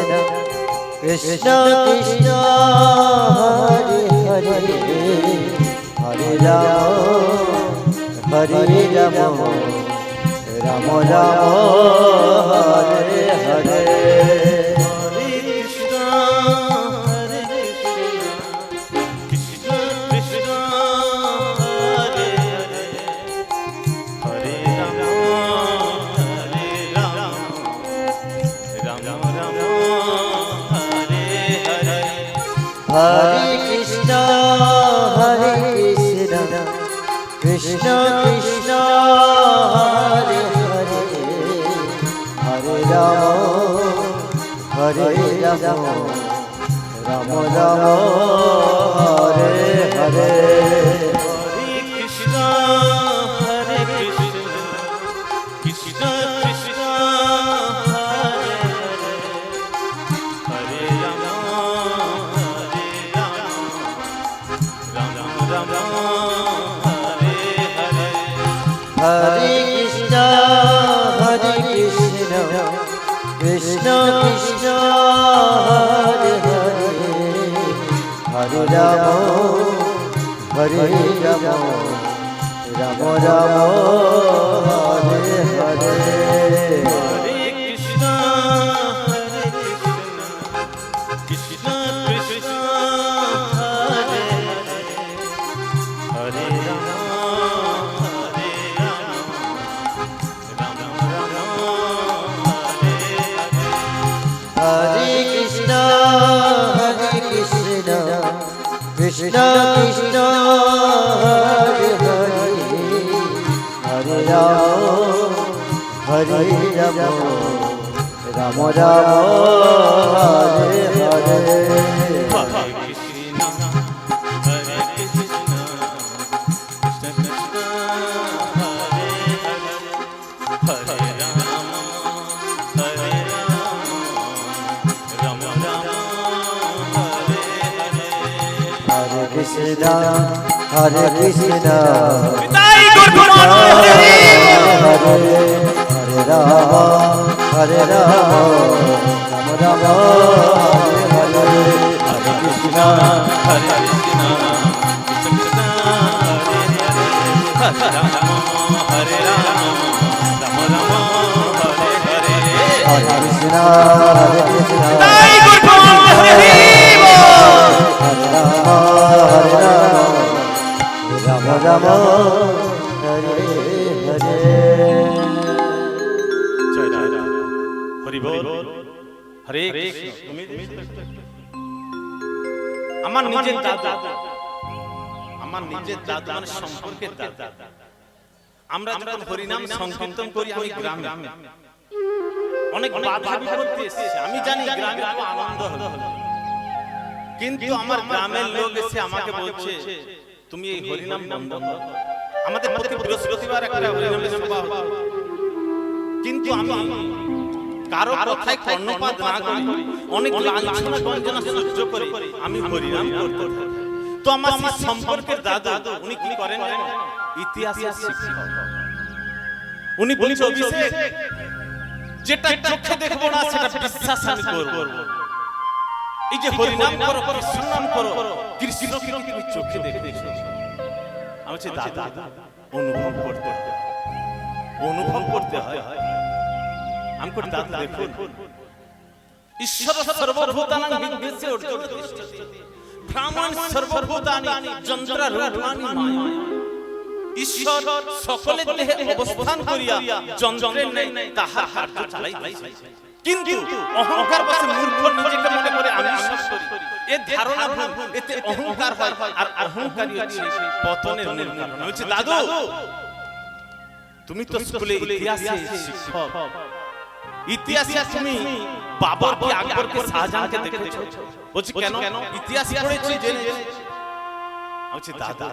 কৃষ্ণ কৃষ্ণ হরে হরে হরে রাম হরে রাম রাম রাম হরে হরে হরে কৃষ্ণ কৃষ্ণ কৃষ্ণ হরে হরে হরে রাম রাম রাম হরে হরে কৃষ্ণ কৃষ্ণ কৃষ্ণ হরে হরে রাম রাম রাম হরে হরে হরে কৃষ্ণ কৃষ্ণ কৃষ্ণ হরে হরে হরে রাম রাম রাম হরে হরে হরে কৃষ্ণ কৃষ্ণ কৃষ্ণ হরে হরে রাম রাম রাম হরে হরে কৃষ্ণ কৃষ্ণ কৃষ্ণ হরে হরে হরে রাম রাম রাম হরে হরে হরে কৃষ্ণ কৃষ্ণ কৃষ্ণ হরে হরে হরে রাম রাম রাম হরে হরে হরে কৃষ্ণ তাই গুরুমান হরে হরে হরে রাম রাম হরে হরে হরে কৃষ্ণ কৃষ্ণ কৃষ্ণ হরে হরে হরে রাম রাম হরে হরে হরে কৃষ্ণ তাই গুরুমান হরে হরে রাম রাম হরে হরে জয় জয় হরি বল হরে কৃষ্ণ আমার নিজের দাদা মানে সম্পর্কের দাদা আমরা যখন হরিনাম সংকীর্তন করি আমি গ্রামে অনেক বাধা বিপত্তি এসেছে আমি জানি গ্রামে খুব আনন্দ হলো কিন্তু আমার গ্রামের লোক এসে আমাকে বলছে তুমি এই হরিনাম বন্ধ করো আমাদের প্রতি বৃহস্পতিবার একটা হরিনামের সভা হতো কিন্তু আমি কারো কথায় কর্ণপাত না করি অনেক লাঞ্ছনা গঞ্জনা সহ্য করে আমি হরিনাম করতে থাকি তো আমার সম্পর্কের দাদা উনি কি করেন ইতিহাসের শিক্ষক উনি বলছে অভিষেক যেটা চোখে দেখবো না সেটা বিশ্বাস আমি করব এই যে হরিনাম করো কৃষ্ণ নাম করো কৃষ্ণকে তুমি চোখে দেখেছো আমি বলছি দাদা অনুভব করতে হয় আমি করি দাদা দেখুন ঈশ্বর সর্বভূতানাং বিদ্যেতে অর্জুন তিষ্ঠতি ব্রাহ্মণ সর্বভূতানি যন্ত্ররূপাণি মায়া ঈশ্বর সকলের দেহে অবস্থান করিয়া যন্ত্রের ন্যায় তাহার কার্য চালাইতেছে কিন্তু অহংকার বশে মূর্খ নিজেকে মনে করে আমি সব করি এ ধারণা ভুল এতে অহংকার হয় আর অহংকারই হচ্ছে পতনের মূল কারণ হচ্ছে দাদু তুমি তো স্কুলে ইতিহাসে শিক্ষক ইতিহাসে তুমি বাবরকে আকবরকে শাহজাহানকে দেখেছো বলছি কেন ইতিহাস পড়েছি জেনেছি বলছি দাদা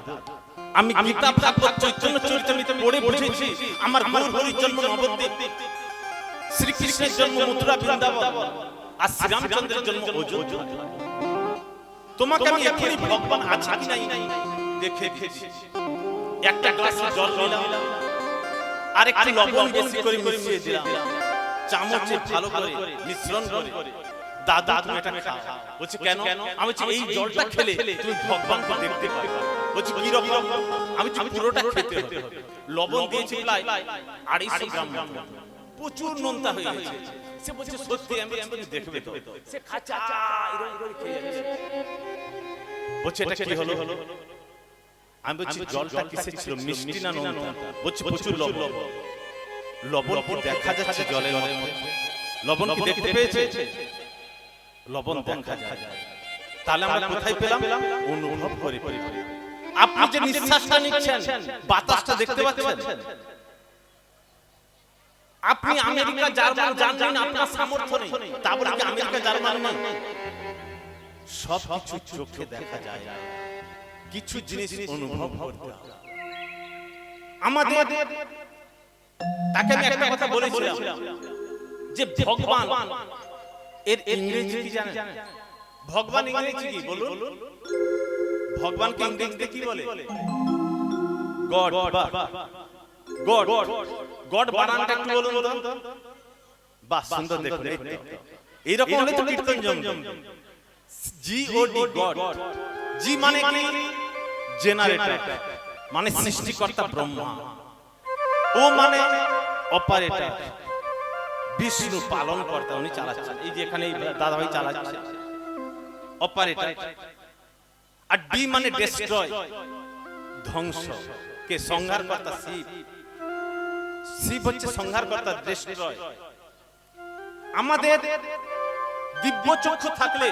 আমি গীতা ভাগবত চৈতন্য চরিতামৃত পড়ে বুঝেছি আমার গুরু হরির জন্ম নবদ্বীপ শ্রীকৃষ্ণের জন্ম মথুরা বৃন্দাবন আর শ্রীরামচন্দ্রের জন্ম অযোধ্যা তোমাকে আমি এখনই ভগবান আছে কি নাই দেখে দিয়েছি একটা গ্লাসে জল নিলাম আর একটু লবণ বেশি করে মিশিয়ে দিলাম চামচে ভালো করে মিশ্রণ করে দাদা তুমি এটা খাও। বলছি কেন? আমি বলছি এই জলটা খেলে তুমি ভগবানকে দেখতে পাবে। বলছি কি রকম? আমি বলছি পুরোটা খেতে হবে। লবণ দিয়েছি প্রায় 250 গ্রাম মতো। প্রচুর নোনতা হয়ে গেছে। সে বলছে সত্যি? আমি বলছি দেখবে তো। সে খাচ্ছে এরকম খেয়ে যাচ্ছে। বলছে এটা কি হলো? আমি বলছি জলটা কিসের ছিল, মিষ্টি না নোনতা? বলছে প্রচুর লবণ। লবণ কি দেখা যাচ্ছে জলের মধ্যে? লবণ কি দেখতে পেয়েছে? লবণ দেখা যায়। তাহলে আমরা কোথায় পেলাম? অনুভব করে পেলাম। আপনি যে নিঃশ্বাসটা নিচ্ছেন, বাতাসটা দেখতে পাচ্ছেন? আপনি আমেরিকা জার্মান জানেন আপনার সামর্থ্য নেই, তা বলে কি আমেরিকা জার্মান নেই? সব কিছু চোখে দেখা যায়, কিছু জিনিস অনুভব করতে হয় আমাদের। তাকে আমি একটা কথা বলেছিলাম যে ভগবান এর ইংরেজি কি জানেন? ভগবান ইংরেজি কি বলুন? ভগবানকে ইংরেজিতে কি বলে? গড। গড গড বানানটা একটু বলুন তো। বাহ, সুন্দর দেখুন। এইরকম হলে তো কীর্তন জমজম। GOD god. জি মানে কি? জেনারেটর, মানে সৃষ্টিকর্তা ব্রহ্মা। ও মানে অপারেটর, বিষ্ণু পালন কর্তা, উনি চালাচ্ছেন। এই যে এখানে দাদা ভাই চালাচ্ছে, অপারেটর। আর ডি মানে ডেস্ট্রয়, ধ্বংস। কে? সংহার কর্তা শিব। শিব হচ্ছে সংহার কর্তা, ডেস্ট্রয়। আমাদের দিব্য চক্ষু থাকলে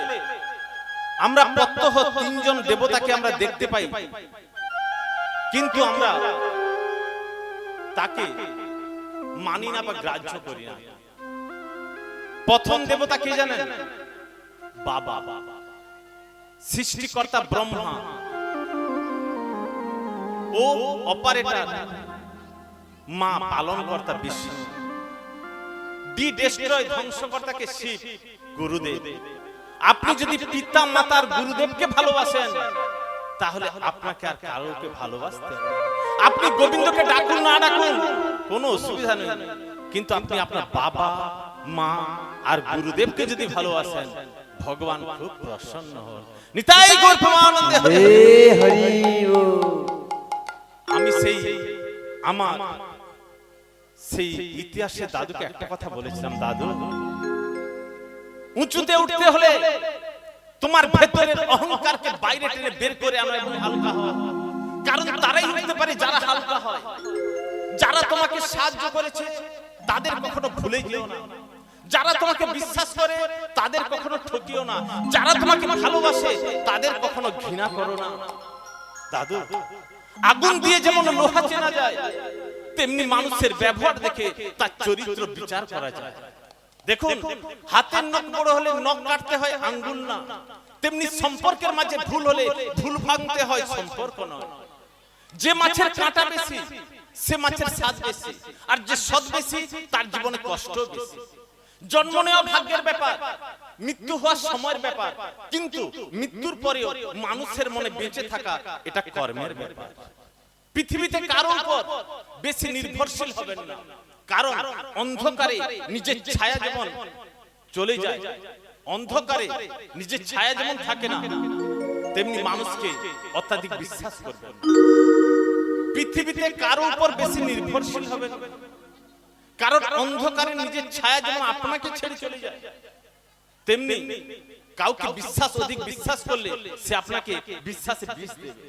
আমরা প্রত্যহ 3 জন দেবতাকে আমরা দেখতে পাই, কিন্তু আমরা তাকে মানি না বা গ্রাহ্য করি না। প্রথম দেবতা কে জানেন? বাবা, সৃষ্টিকর্তা ব্রহ্মা। ও অপারেটর, মা পালনকর্তা বিষ্ণু। ডি ডেস্ট্রয়, ধ্বংসকর্তাকে শিব, গুরুদেব। আপনি যদি পিতা মাতার গুরুদেবকে ভালোবাসেন, তাহলে আপনাকে আর কারোকে ভালোবাসতে হবে। আপনি গোবিন্দকে ডাকুন না ডাকুন, কোনো অসুবিধা নেই, কিন্তু আপনি আপনার বাবা মা আর গুরুদেবকে যদি ভালোবাসেন, ভগবান খুব প্রসন্ন হন। নিতাই গৌর প্রেমানন্দে হরি হরি বল। আমি আমার সেই ইতিহাসে দাদুকে একটা কথা বলেছিলাম, দাদু উঁচুতে উঠতে হলে তোমার ভেতরের অহংকারকে বাইরে টেনে বের করে আনো এবং হালকা হও। কারণ তারাই উঠতে পারে যারা হালকা হয়। যারা তোমাকে সাহায্য করেছে তাদের কখনো ভুলে যেও না। যারা তোমাকে বিশ্বাস করে তাদের কখনো ঠকিও না। যারা তোমাকে ভালোবাসে তাদের কখনো ঘৃণা করো না। দাদু, আগুন দিয়ে যেমন লোহা চেনা যায়, তেমনি মানুষের ব্যবহার দেখে তার চরিত্র বিচার করা যায়। দেখুন, হাতের নখ বড় হলে নখ কাটতে হয়, আঙ্গুল না। তেমনি সম্পর্কের মাঝে ভুল হলে ভুল ভাঙতে হয়, সম্পর্ক নয়। যে মাছের কাঁটা বেশি সে মাছের স্বাদ বেশি, আর যে স্বাদ বেশি তার জীবনে কষ্ট বেশি। জন্ম নেওয়া ভাগ্যের ব্যাপার, মৃত্যু হওয়ার সময়ের ব্যাপার, কিন্তু মৃত্যুর পরেও মানুষের মনে বেঁচে থাকা এটা কর্মের ব্যাপার। পৃথিবীতে কারো উপর বেশি নির্ভরশীল হবেন না, কারণ অন্ধকারে নিজের ছায়া যেমন চলে যায়, অন্ধকারে নিজের ছায়া যেমন থাকে না, তেমনি মানুষকে অত্যাধিক বিশ্বাস করবেন। পৃথিবীতে কারো উপর বেশি নির্ভরশীল হবেন, কারণ অন্ধকারে নিজের ছায়া যেমন আপনাকে ছেড়ে চলে যায়, তেমনি কাউকে অধিক বিশ্বাস করলে সে আপনাকে বিশ্বাসে বিষ দেবে।